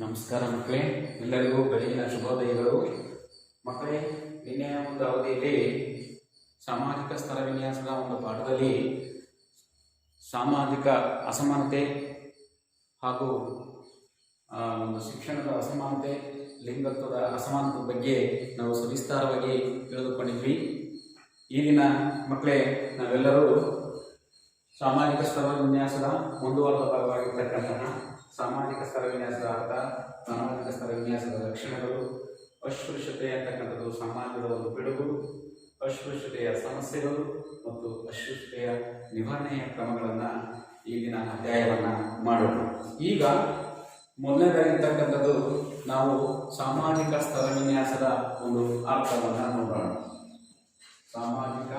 ನಮಸ್ಕಾರ ಮಕ್ಕಳೇ, ಎಲ್ಲರಿಗೂ ಬೆಳಗಿನ ಶುಭೋದಯಗಳು. ಮಕ್ಕಳೇ, ನಿನ್ನೆ ಒಂದು ಅವಧಿಯಲ್ಲಿ ಸಾಮಾಜಿಕ ಸ್ತರ ವಿನ್ಯಾಸದ ಒಂದು ಪಾಠದಲ್ಲಿ ಸಾಮಾಜಿಕ ಅಸಮಾನತೆ ಹಾಗೂ ಒಂದು ಶಿಕ್ಷಣದ ಅಸಮಾನತೆ, ಲಿಂಗತ್ವದ ಅಸಮಾನತೆ ಬಗ್ಗೆ ನಾವು ಸವಿಸ್ತಾರವಾಗಿ ತಿಳಿದುಕೊಂಡಿದ್ವಿ. ಈ ದಿನ ಮಕ್ಕಳೇ, ನಾವೆಲ್ಲರೂ ಸಾಮಾಜಿಕ ಸ್ತರ ವಿನ್ಯಾಸದ ಮುಂದುವರೆದ ಭಾಗವಾಗಿರ್ತಕ್ಕಂತಹ ಸಾಮಾಜಿಕ ಸ್ತರ ವಿನ್ಯಾಸದ ಅರ್ಥ, ಸಾಮಾಜಿಕ ಸ್ತರ ವಿನ್ಯಾಸದ ಲಕ್ಷಣಗಳು, ಅಸ್ಪೃಶ್ಯತೆ ಅಂತಕ್ಕಂಥದ್ದು ಸಮಾಜದ ಒಂದು ಪಿಡುಗು, ಅಸ್ಪೃಶ್ಯತೆಯ ಸಮಸ್ಯೆಗಳು ಮತ್ತು ಅಸ್ಪೃಶ್ಯತೆಯ ನಿವಾರಣೆಯ ಕ್ರಮಗಳನ್ನು ಈ ದಿನ ಅಧ್ಯಾಯವನ್ನು ಮಾಡೋಣ. ಈಗ ಮೊದಲನೇದಾಗಿರ್ತಕ್ಕಂಥದ್ದು ನಾವು ಸಾಮಾಜಿಕ ಸ್ತರ ವಿನ್ಯಾಸದ ಒಂದು ಅರ್ಥವನ್ನು ನೋಡೋಣ. ಸಾಮಾಜಿಕ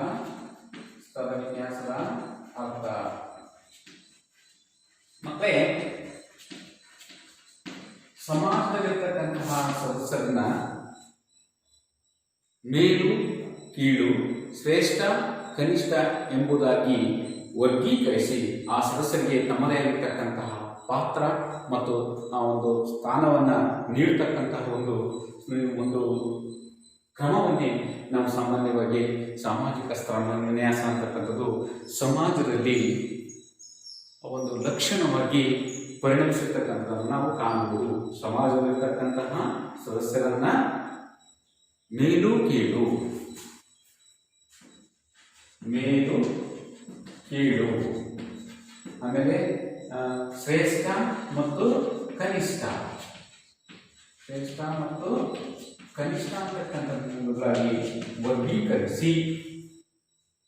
ಸ್ತರ ವಿನ್ಯಾಸದ ಅರ್ಥ. ಮತ್ತೆ ಸಮಾಜದಲ್ಲಿರ್ತಕ್ಕಂತಹ ಸದಸ್ಯರನ್ನ ಮೇಲು ಕೀಳು, ಶ್ರೇಷ್ಠ ಕನಿಷ್ಠ ಎಂಬುದಾಗಿ ವರ್ಗೀಕರಿಸಿ ಆ ಸದಸ್ಯರಿಗೆ ತಮ್ಮದೇ ಆಗಿರ್ತಕ್ಕಂತಹ ಪಾತ್ರ ಮತ್ತು ಆ ಒಂದು ಸ್ಥಾನವನ್ನು ನೀಡತಕ್ಕಂತಹ ಒಂದು ಕ್ರಮವನ್ನೇ ನಾವು ಸಾಮಾನ್ಯವಾಗಿ ಸಾಮಾಜಿಕ ಸ್ತರ ವಿನ್ಯಾಸ ಅಂತಕ್ಕಂಥದ್ದು ಸಮಾಜದಲ್ಲಿ ಒಂದು ಲಕ್ಷಣವಾಗಿ ಪರಿಣಮಿಸಿರ್ತಕ್ಕಂಥದ್ದನ್ನು ನಾವು ಕಾಣಬಹುದು. ಸಮಾಜದಲ್ಲಿರ್ತಕ್ಕಂತಹ ಸದಸ್ಯರನ್ನ ಮೇಲು ಕೀಳು ಆಮೇಲೆ ಶ್ರೇಷ್ಠ ಮತ್ತು ಕನಿಷ್ಠ ಅಂತಕ್ಕಂಥದ್ದಾಗಿ ವರ್ಗೀಕರಿಸಿ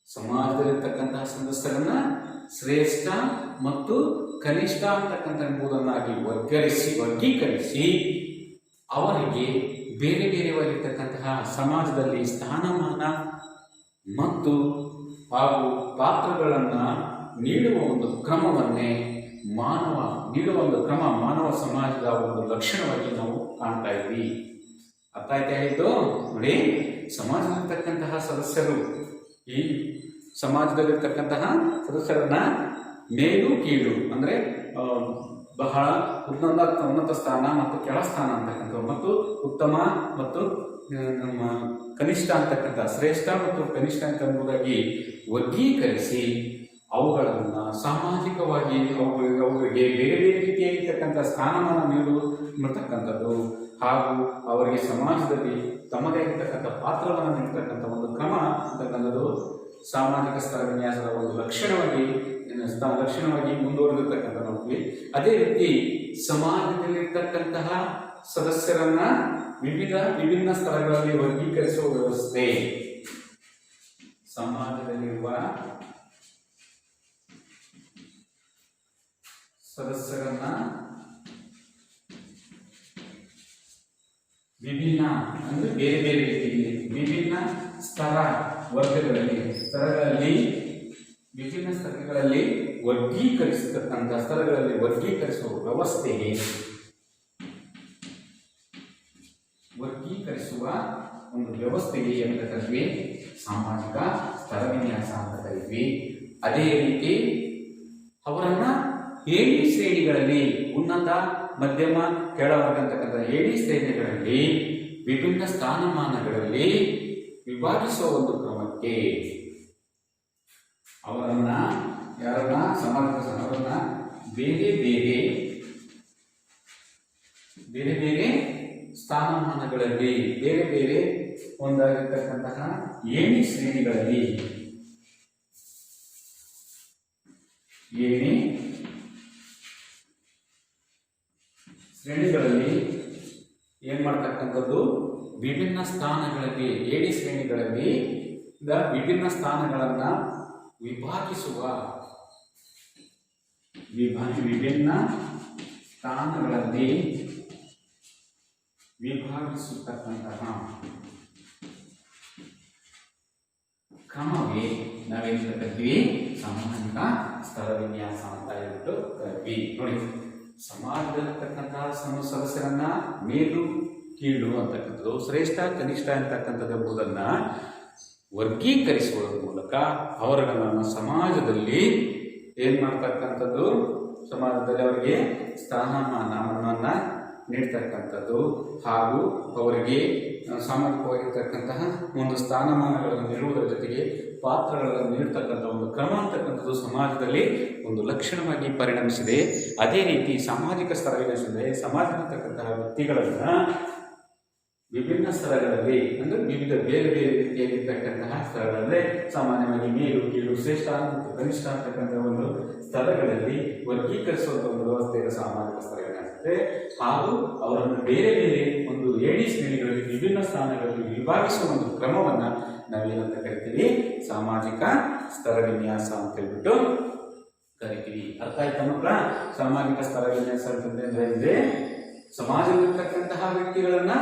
ಸಮಾಜದಲ್ಲಿರ್ತಕ್ಕಂತಹ ಸದಸ್ಯರನ್ನ ಶ್ರೇಷ್ಠ ಮತ್ತು ಕನಿಷ್ಠ ಅಂತಕ್ಕಂಥ ಎಂಬುದನ್ನಾಗಿ ವರ್ಗೀಕರಿಸಿ ಅವರಿಗೆ ಬೇರೆ ಬೇರೆಯಾಗಿರ್ತಕ್ಕಂತಹ ಸಮಾಜದಲ್ಲಿ ಸ್ಥಾನಮಾನ ಮತ್ತು ಹಾಗೂ ಪಾತ್ರಗಳನ್ನು ನೀಡುವ ಒಂದು ಕ್ರಮವನ್ನೇ ಮಾನವ ಸಮಾಜದ ಒಂದು ಲಕ್ಷಣವಾಗಿ ನಾವು ಕಾಣ್ತಾ ಇದ್ವಿ. ಅರ್ಥ ಆಯ್ತಾ ಹೇಳಿದ್ದು? ನೋಡಿ, ಸಮಾಜದಲ್ಲಿರ್ತಕ್ಕಂತಹ ಸದಸ್ಯರು ಈ ಸಮಾಜದಲ್ಲಿರ್ತಕ್ಕಂತಹ ಸದಸ್ಯರನ್ನ ಮೇಲು ಕೀಳು ಅಂದರೆ ಬಹಳ ಉನ್ನತ ಸ್ಥಾನ ಮತ್ತು ಕೆಳ ಸ್ಥಾನ ಅಂತಕ್ಕಂಥದ್ದು, ಮತ್ತು ಉತ್ತಮ ಮತ್ತು ಕನಿಷ್ಠ ಅಂತಕ್ಕಂಥ, ಶ್ರೇಷ್ಠ ಮತ್ತು ಕನಿಷ್ಠ ಅಂತ ಎಂಬುದಾಗಿ ವರ್ಗೀಕರಿಸಿ ಅವುಗಳನ್ನು ಸಾಮಾಜಿಕವಾಗಿ ಅವುಗಳಿಗೆ ಬೇರೆ ಬೇರೆ ರೀತಿಯಾಗಿರ್ತಕ್ಕಂಥ ಸ್ಥಾನಮಾನ ನೀಡತಕ್ಕಂಥದ್ದು ಹಾಗೂ ಅವರಿಗೆ ಸಮಾಜದಲ್ಲಿ ತಮ್ಮದೇ ಆಗಿರ್ತಕ್ಕಂಥ ಪಾತ್ರವನ್ನು ನೀಡತಕ್ಕಂಥ ಒಂದು ಕ್ರಮ ಅಂತಕ್ಕಂಥದ್ದು ಸಾಮಾಜಿಕ ಸ್ತರ ವಿನ್ಯಾಸದ ಒಂದು ಲಕ್ಷಣವಾಗಿ ಮುಂದುವರೆದಿರ್ತಕ್ಕಂಥ ನೋಡ್ತೀವಿ. ಅದೇ ರೀತಿ ಸಮಾಜದಲ್ಲಿರ್ತಕ್ಕಂತಹ ಸದಸ್ಯರನ್ನ ವಿಭಿನ್ನ ಸ್ತರಗಳಲ್ಲಿ ವರ್ಗೀಕರಿಸುವ ವ್ಯವಸ್ಥೆ. ಸಮಾಜದಲ್ಲಿರುವ ಸದಸ್ಯರನ್ನ ವಿಭಿನ್ನ ಅಂದ್ರೆ ಬೇರೆ ಬೇರೆ ರೀತಿಯಲ್ಲಿ ವಿಭಿನ್ನ ವಿಭಿನ್ನ ಸ್ತರಗಳಲ್ಲಿ ವರ್ಗೀಕರಿಸುವ ಒಂದು ವ್ಯವಸ್ಥೆಗೆ ಅಂತ ಕರಿತೀವಿ ಸಾಮಾಜಿಕ ಸ್ತರ ವಿನ್ಯಾಸ ಅಂತ ಕರಿತೀವಿ. ಅದೇ ರೀತಿ ಅವರನ್ನ ಏಣಿ ಶ್ರೇಣಿಗಳಲ್ಲಿ ಉನ್ನತ, ಮಧ್ಯಮ, ಕೆಳವರ್ಗ ಅಂತಕ್ಕಂಥ ಏಣಿ ಶ್ರೇಣಿಗಳಲ್ಲಿ ವಿಭಿನ್ನ ಸ್ಥಾನಮಾನಗಳಲ್ಲಿ ವಿಭಾಗಿಸುವ ಒಂದು ಕ್ರಮಕ್ಕೆ ಸಮಾಜದ ಬೇರೆ ಬೇರೆ ಸ್ಥಾನಮಾನಗಳಲ್ಲಿ ಬೇರೆ ಬೇರೆ ಒಂದಾಗಿರ್ತಕ್ಕಂತಹ ಏಣಿ ಶ್ರೇಣಿಗಳಲ್ಲಿ ಏನ್ ಮಾಡ್ತಕ್ಕಂಥದ್ದು ವಿಭಿನ್ನ ಸ್ಥಾನಗಳಲ್ಲಿ ಏಣಿ ಶ್ರೇಣಿಗಳಲ್ಲಿ ವಿಭಿನ್ನ ಸ್ಥಾನಗಳನ್ನ ವಿಭಿನ್ನ ಸ್ಥಾನಗಳಲ್ಲಿ ವಿಭಾಗಿಸುತ್ತಕ್ಕಂತಹ ಕ್ರಮವೇ ನಾವೇನು ಕರಿತೀವಿ ಸಾಮಾಜಿಕ ಸ್ತರ ವಿನ್ಯಾಸ ಅಂತ ಹೇಳ್ಬಿಟ್ಟು ಕರಿತೀವಿ. ನೋಡಿ, ಸಮಾಜದಲ್ಲಿರ್ತಕ್ಕಂತಹ ಸದಸ್ಯರನ್ನ ಮೇಲು ಕೀಳು ಅಂತಕ್ಕಂಥದ್ದು, ಶ್ರೇಷ್ಠ ಕನಿಷ್ಠ ಅಂತಕ್ಕಂಥದ್ದು ಎಂಬುದನ್ನ ವರ್ಗೀಕರಿಸುವ ಮೂಲಕ ಅವರುಗಳನ್ನು ಸಮಾಜದಲ್ಲಿ ಏನು ಮಾಡ್ತಕ್ಕಂಥದ್ದು, ಸಮಾಜದಲ್ಲಿ ಅವರಿಗೆ ಸ್ಥಾನಮಾನವನ್ನು ನೀಡ್ತಕ್ಕಂಥದ್ದು ಹಾಗೂ ಅವರಿಗೆ ಸಾಮಾಜಿಕವಾಗಿರ್ತಕ್ಕಂತಹ ಒಂದು ಸ್ಥಾನಮಾನಗಳನ್ನು ನೀಡುವುದರ ಜೊತೆಗೆ ಪಾತ್ರಗಳನ್ನು ನೀಡ್ತಕ್ಕಂಥ ಒಂದು ಕ್ರಮ ಅಂತಕ್ಕಂಥದ್ದು ಸಮಾಜದಲ್ಲಿ ಒಂದು ಲಕ್ಷಣವಾಗಿ ಪರಿಣಮಿಸಿದೆ. ಅದೇ ರೀತಿ ಸಾಮಾಜಿಕ ಸ್ತರವಿನಿಸಿದೆ. ಸಮಾಜದಲ್ಲಿರ್ತಕ್ಕಂತಹ ವ್ಯಕ್ತಿಗಳನ್ನು ವಿಭಿನ್ನ ಸ್ತರಗಳಲ್ಲಿ ಅಂದರೆ ವಿವಿಧ ಬೇರೆ ಬೇರೆ ರೀತಿಯಾಗಿರ್ತಕ್ಕಂತಹ ಸ್ತರಗಳಂದರೆ ಸಾಮಾನ್ಯವಾಗಿ ಮೇಲು ಕೀಳು ಶ್ರೇಷ್ಠ ಮತ್ತು ಕನಿಷ್ಠ ಅಂತಕ್ಕಂಥ ಒಂದು ಸ್ತರಗಳಲ್ಲಿ ವರ್ಗೀಕರಿಸುವ ಒಂದು ವ್ಯವಸ್ಥೆಯ ಸಾಮಾಜಿಕ ಸ್ತರವಿನಿಸುತ್ತೆ. ಹಾಗೂ ಅವರನ್ನು ಬೇರೆ ಬೇರೆ ಒಂದು ಏಣಿ ಶ್ರೇಣಿಗಳಲ್ಲಿ ವಿಭಿನ್ನ ಸ್ಥಾನಗಳಲ್ಲಿ ವಿಭಾಗಿಸುವ ಒಂದು ಕ್ರಮವನ್ನು ನಾವೇನಂತ ಕರಿತೀವಿ, ಸಾಮಾಜಿಕ ಸ್ತರ ವಿನ್ಯಾಸ ಅಂತ ಹೇಳ್ಬಿಟ್ಟು ಕರಿತೀವಿ. ಅರ್ಥ ಆಯ್ತಾ ಮಕ್ಕಳ? ಸಾಮಾಜಿಕ ಸ್ತರ ವಿನ್ಯಾಸ ಅಂತಂದ್ರೆ ಸಮಾಜದಲ್ಲಿರ್ತಕ್ಕಂತಹ ವ್ಯಕ್ತಿಗಳನ್ನ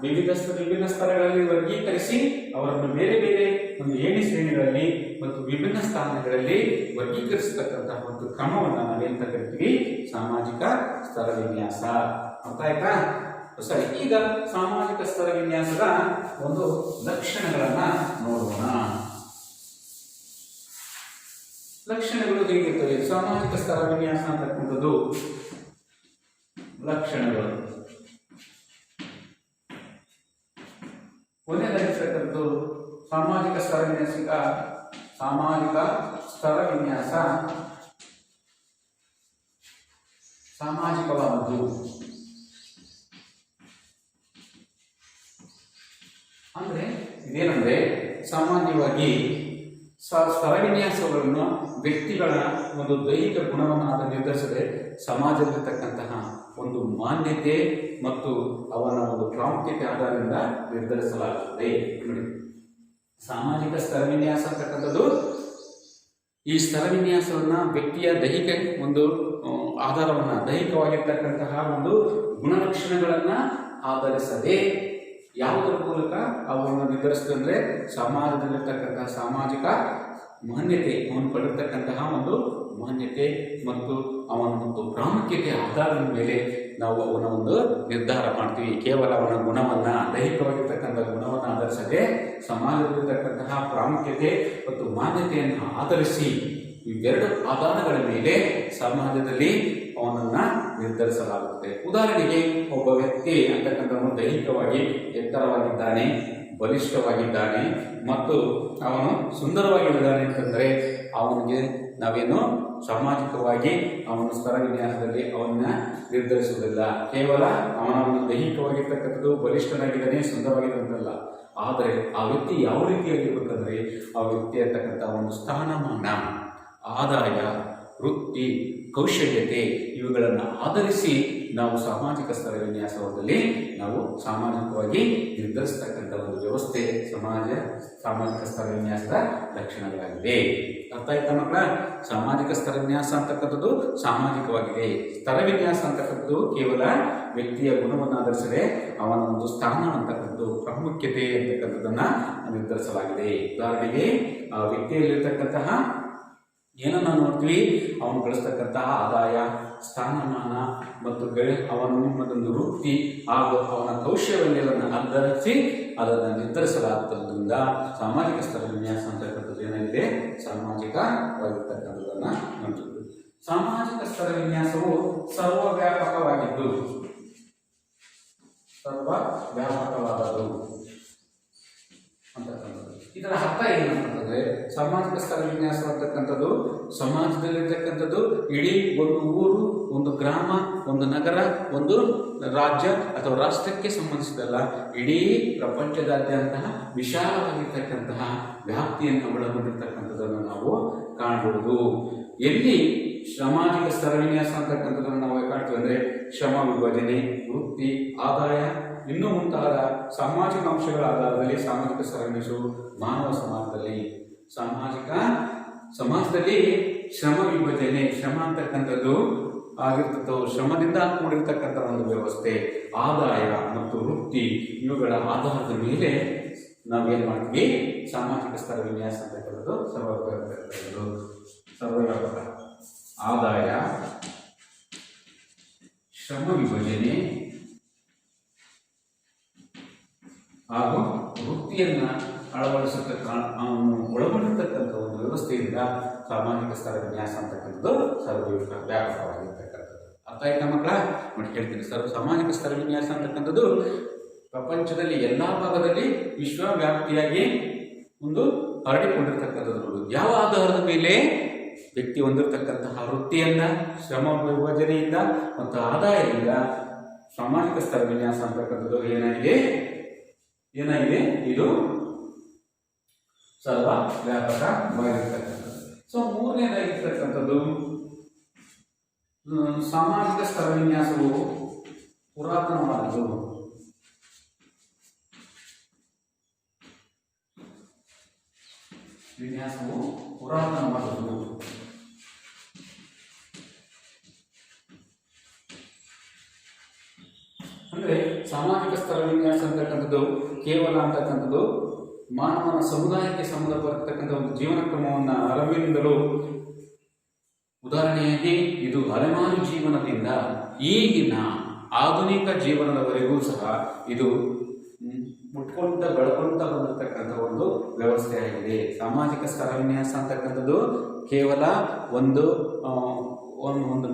ವಿಭಿನ್ನ ಸ್ತರಗಳಲ್ಲಿ ವರ್ಗೀಕರಿಸಿ ಅವರನ್ನು ಬೇರೆ ಬೇರೆ ಒಂದು ಏಣಿ ಶ್ರೇಣಿಗಳಲ್ಲಿ ಮತ್ತು ವಿಭಿನ್ನ ಸ್ಥಾನಗಳಲ್ಲಿ ವರ್ಗೀಕರಿಸತಕ್ಕಂತಹ ಒಂದು ಕ್ರಮವನ್ನು ನಾವೇಂತ ಕರಿತೀವಿ, ಸಾಮಾಜಿಕ ಸ್ತರ ವಿನ್ಯಾಸ. ಅರ್ಥ ಆಯ್ತಾ? ಸರಿ, ಈಗ ಸಾಮಾಜಿಕ ಸ್ತರ ವಿನ್ಯಾಸದ ಒಂದು ಲಕ್ಷಣಗಳನ್ನ ನೋಡೋಣ. ಲಕ್ಷಣಗಳು ಹೇಗಿರ್ತವೆ? ಸಾಮಾಜಿಕ ಸ್ತರ ವಿನ್ಯಾಸ ಅಂತಕ್ಕಂಥದ್ದು ಲಕ್ಷಣಗಳು ಒಂದನೇದಾಗಿರ್ತಕ್ಕಂಥದ್ದು ಸಾಮಾಜಿಕ ಸ್ತರ ವಿನ್ಯಾಸ ಸಾಮಾಜಿಕವಾದದ್ದು. ಅಂದ್ರೆ ಇದೇನಂದ್ರೆ ಸಾಮಾನ್ಯವಾಗಿ ಸ್ತರ ವಿನ್ಯಾಸಗಳನ್ನು ವ್ಯಕ್ತಿಗಳ ಒಂದು ದೈಹಿಕ ಗುಣವನ್ನು ನಿರ್ಧರಿಸದೆ ಸಮಾಜದಲ್ಲಿರ್ತಕ್ಕಂತಹ ಒಂದು ಮಾನ್ಯತೆ ಮತ್ತು ಅವನ ಒಂದು ಪ್ರಾಮುಖ್ಯತೆ ಆಧಾರದಿಂದ ನಿರ್ಧರಿಸಲಾಗುತ್ತದೆ. ನೋಡಿ, ಸಾಮಾಜಿಕ ಸ್ತರ ವಿನ್ಯಾಸ ಅಂತಕ್ಕಂಥದ್ದು ಈ ಸ್ತರ ವಿನ್ಯಾಸವನ್ನ ವ್ಯಕ್ತಿಯ ದೈಹಿಕ ಒಂದು ಆಧಾರವನ್ನ ದೈಹಿಕವಾಗಿರ್ತಕ್ಕಂತಹ ಒಂದು ಗುಣಲಕ್ಷಣಗಳನ್ನ ಆಧರಿಸದೆ ಯಾವುದರ ಮೂಲಕ ಅವನ್ನು ನಿರ್ಧರಿಸ್ತದೆ ಅಂದ್ರೆ ಸಮಾಜದಲ್ಲಿರ್ತಕ್ಕಂತಹ ಸಾಮಾಜಿಕ ಮಾನ್ಯತೆ, ಅವನು ಪಡೆದಿರ್ತಕ್ಕಂತಹ ಒಂದು ಮಾನ್ಯತೆ ಮತ್ತು ಅವನ ಒಂದು ಪ್ರಾಮುಖ್ಯತೆ ಆಧಾರದ ಮೇಲೆ ನಾವು ಅವನ ಒಂದು ನಿರ್ಧಾರ ಮಾಡ್ತೀವಿ. ಕೇವಲ ಅವನ ಗುಣವನ್ನ ದೈಹಿಕವಾಗಿರ್ತಕ್ಕಂಥ ಗುಣವನ್ನು ಆಧರಿಸದೆ ಸಮಾಜದಲ್ಲಿರ್ತಕ್ಕಂತಹ ಪ್ರಾಮುಖ್ಯತೆ ಮತ್ತು ಮಾನ್ಯತೆಯನ್ನು ಆಧರಿಸಿ ಇವೆರಡು ಆಧಾರಗಳ ಮೇಲೆ ಸಮಾಜದಲ್ಲಿ ಅವನನ್ನ ನಿರ್ಧರಿಸಲಾಗುತ್ತದೆ. ಉದಾಹರಣೆಗೆ ಒಬ್ಬ ವ್ಯಕ್ತಿ ಅಂತಕ್ಕಂಥವನು ದೈಹಿಕವಾಗಿ ಎತ್ತರವಾಗಿದ್ದಾನೆ, ಬಲಿಷ್ಠವಾಗಿದ್ದಾನೆ ಮತ್ತು ಅವನು ಸುಂದರವಾಗಿದ್ದಾನೆ ಅಂತಂದರೆ ಅವನಿಗೆ ನಾವೇನು ಸಾಮಾಜಿಕವಾಗಿ ಅವನ ಸ್ತರ ವಿನ್ಯಾಸದಲ್ಲಿ ಅವನ್ನ ನಿರ್ಧರಿಸುವುದಿಲ್ಲ. ಕೇವಲ ಅವನನ್ನು ದೈಹಿಕವಾಗಿರ್ತಕ್ಕಂಥದ್ದು ಬಲಿಷ್ಠನಾಗಿದ್ದಾನೆ, ಸುಂದರವಾಗಿದ್ದಂತಲ್ಲ, ಆದರೆ ಆ ವ್ಯಕ್ತಿ ಯಾವ ರೀತಿಯಾಗಿರ್ಬೇಕಂದ್ರೆ ಆ ವ್ಯಕ್ತಿ ಅಂತಕ್ಕಂಥ ಒಂದು ಸ್ಥಾನಮಾನ, ಆದಾಯ, ವೃತ್ತಿ, ಕೌಶಲ್ಯತೆ ಇವುಗಳನ್ನು ಆಧರಿಸಿ ನಾವು ಸಾಮಾಜಿಕ ಸ್ತರ ವಿನ್ಯಾಸದಲ್ಲಿ ನಾವು ಸಾಮಾಜಿಕವಾಗಿ ನಿರ್ಧರಿಸತಕ್ಕಂಥ ಒಂದು ವ್ಯವಸ್ಥೆ ಸಾಮಾಜಿಕ ಸ್ತರ ವಿನ್ಯಾಸದ ಲಕ್ಷಣಗಳಾಗಿದೆ. ಅರ್ಥ ಆಯ್ತಾ ಮಕ್ಕಳ? ಸಾಮಾಜಿಕ ಸ್ತರ ವಿನ್ಯಾಸ ಅಂತಕ್ಕಂಥದ್ದು ಸಾಮಾಜಿಕವಾಗಿದೆ. ಸ್ತರ ವಿನ್ಯಾಸ ಅಂತಕ್ಕಂಥದ್ದು ಕೇವಲ ವ್ಯಕ್ತಿಯ ಗುಣವನ್ನು ಆಧರಿಸದೆ ಅವನ ಒಂದು ಸ್ಥಾನ ಅಂತಕ್ಕಂಥದ್ದು ಪ್ರಾಮುಖ್ಯತೆ ಅಂತಕ್ಕಂಥದ್ದನ್ನ ನಿರ್ಧರಿಸಲಾಗಿದೆ. ಉದಾಹರಣೆಗೆ ಆ ವ್ಯಕ್ತಿಯಲ್ಲಿರ್ತಕ್ಕಂತಹ ಏನನ್ನ ನೋಡ್ತೀವಿ, ಅವನು ಗಳಿಸ್ತಕ್ಕಂತಹ ಆದಾಯ, ಸ್ಥಾನಮಾನ ಮತ್ತು ಅವನೊಂದು ವೃತ್ತಿ ಹಾಗೂ ಅವನ ಕೌಶಲ್ಯವನ್ನು ಆಧರಿಸಿ ಅದನ್ನು ನಿರ್ಧರಿಸಲಾಗುವುದರಿಂದ ಸಾಮಾಜಿಕ ಸ್ತರ ವಿನ್ಯಾಸ ಅಂತಕ್ಕಂಥದ್ದು ಏನಾಗಿದೆ, ಸಾಮಾಜಿಕವಾಗಿರ್ತಕ್ಕಂಥದ್ದನ್ನು ನೋಡ್ತೀವಿ. ಸಾಮಾಜಿಕ ಸ್ತರ ವಿನ್ಯಾಸವು ಸರ್ವವ್ಯಾಪಕವಾದದ್ದು. ಅಂತಕ್ಕಂಥದ್ದು ಇದರ ಅರ್ಥ ಏನಂತಂದ್ರೆ ಸಾಮಾಜಿಕ ಸ್ತರ ವಿನ್ಯಾಸ ಅಂತಕ್ಕಂಥದ್ದು ಸಮಾಜದಲ್ಲಿರ್ತಕ್ಕಂಥದ್ದು ಇಡೀ ಒಂದು ಊರು, ಒಂದು ಗ್ರಾಮ, ಒಂದು ನಗರ, ಒಂದು ರಾಜ್ಯ ಅಥವಾ ರಾಷ್ಟ್ರಕ್ಕೆ ಸಂಬಂಧಿಸಿದಲ್ಲ, ಇಡೀ ಪ್ರಪಂಚದಾದ್ಯಂತ ವಿಶಾಲವಾಗಿರ್ತಕ್ಕಂತಹ ವ್ಯಾಪ್ತಿಯನ್ನು ಒಳಗೊಂಡಿರ್ತಕ್ಕಂಥದ್ದನ್ನು ನಾವು ಕಾಣಬಹುದು. ಎಲ್ಲಿ ಸಾಮಾಜಿಕ ಸ್ತರ ವಿನ್ಯಾಸ ಅಂತಕ್ಕಂಥದ್ದನ್ನು ನಾವು ಕಾಣ್ತೀವಿ ಅಂದರೆ ಶ್ರಮ ವಿಭಜನೆ, ವೃತ್ತಿ, ಆದಾಯ ಇನ್ನೂ ಮುಂತಾದ ಸಾಮಾಜಿಕ ಅಂಶಗಳ ಆಧಾರದಲ್ಲಿ ಸಾಮಾಜಿಕ ಸ್ತರ ವಿನ್ಯಾಸವು ಮಾನವ ಸಮಾಜದಲ್ಲಿ ಶ್ರಮ ವಿಭಜನೆ, ಶ್ರಮ ಅಂತಕ್ಕಂಥದ್ದು ಆಗಿರ್ತಕ್ಕಂಥ ಶ್ರಮದಿಂದ ಕೂಡಿರ್ತಕ್ಕಂಥ ಒಂದು ವ್ಯವಸ್ಥೆ, ಆದಾಯ ಮತ್ತು ವೃತ್ತಿ ಇವುಗಳ ಆಧಾರದ ಮೇಲೆ ನಾವೇನು ಮಾಡ್ತೀವಿ, ಸಾಮಾಜಿಕ ಸ್ತರ ವಿನ್ಯಾಸ ಅಂತಕ್ಕಂಥದ್ದು ಸರ್ವವ್ಯಾಪಕ. ಆದಾಯ, ಶ್ರಮ ವಿಭಜನೆ ಹಾಗೂ ವೃತ್ತಿಯನ್ನ ಒಳಗೊಂಡಿರ್ತಕ್ಕಂಥ ಒಂದು ವ್ಯವಸ್ಥೆಯಿಂದ ಸಾಮಾಜಿಕ ಸ್ತರ ವಿನ್ಯಾಸ ಅಂತಕ್ಕಂಥದ್ದು ಸರ್ವವ್ಯಾಪಕವಾಗಿರ್ತಕ್ಕಂಥದ್ದು. ಅರ್ಥ ಆಯ್ತಾ ಮಕ್ಕಳ? ನೋಡಿ ಹೇಳ್ತೀನಿ ಸರ್. ಸಾಮಾಜಿಕ ಸ್ತರ ವಿನ್ಯಾಸ ಅಂತಕ್ಕಂಥದ್ದು ಪ್ರಪಂಚದಲ್ಲಿ ಎಲ್ಲ ಭಾಗದಲ್ಲಿ ವಿಶ್ವವ್ಯಾಪ್ತಿಯಾಗಿ ಒಂದು ಹರಡಿಕೊಂಡಿರ್ತಕ್ಕಂಥದ್ದು. ಯಾವ ಆಧಾರದ ಮೇಲೆ? ವ್ಯಕ್ತಿ ಹೊಂದಿರತಕ್ಕಂತಹ ವೃತ್ತಿಯಿಂದ, ಶ್ರಮ ವಿಭಜನೆಯಿಂದ ಮತ್ತು ಆದಾಯದಿಂದ ಸಾಮಾಜಿಕ ಸ್ತರ ವಿನ್ಯಾಸ ಅಂತಕ್ಕಂಥದ್ದು ಏನಾಗಿದೆ? ಇದು ಸರ್ವ ವ್ಯಾಪಕವಾಗಿರ್ತಕ್ಕಂಥದ್ದು. ಸೊ ಮೂರನೇದಾಗಿರ್ತಕ್ಕಂಥದ್ದು ಸಾಮಾಜಿಕ ಸ್ತರ ವಿನ್ಯಾಸವು ಪುರಾತನವಾದದ್ದು. ವಿನ್ಯಾಸವು ಪುರಾತನವಾದದ್ದು. ಅಂದ್ರೆ ಸಾಮಾಜಿಕ ಸ್ತರ ವಿನ್ಯಾಸ ಅಂತಕ್ಕಂಥದ್ದು ಕೇವಲ ಅಂತಕ್ಕಂಥದ್ದು ಮಾನವನ ಸಮುದಾಯಕ್ಕೆ ಸಂಬಂಧಪಟ್ಟತಕ್ಕಂಥ ಒಂದು ಜೀವನ ಕ್ರಮವನ್ನು ಆರಂಭದಿಂದಲೂ, ಉದಾಹರಣೆಯಾಗಿ ಇದು ಅಲೆಮಾರಿ ಜೀವನದಿಂದ ಈಗಿನ ಆಧುನಿಕ ಜೀವನದವರೆಗೂ ಸಹ ಇದು ಬೆಳ್ಕೊಂತ ಬಂದಿರತಕ್ಕಂಥ ಒಂದು ವ್ಯವಸ್ಥೆ ಆಗಿದೆ. ಸಾಮಾಜಿಕ ಸ್ತರ ವಿನ್ಯಾಸ ಅಂತಕ್ಕಂಥದ್ದು ಕೇವಲ ಒಂದು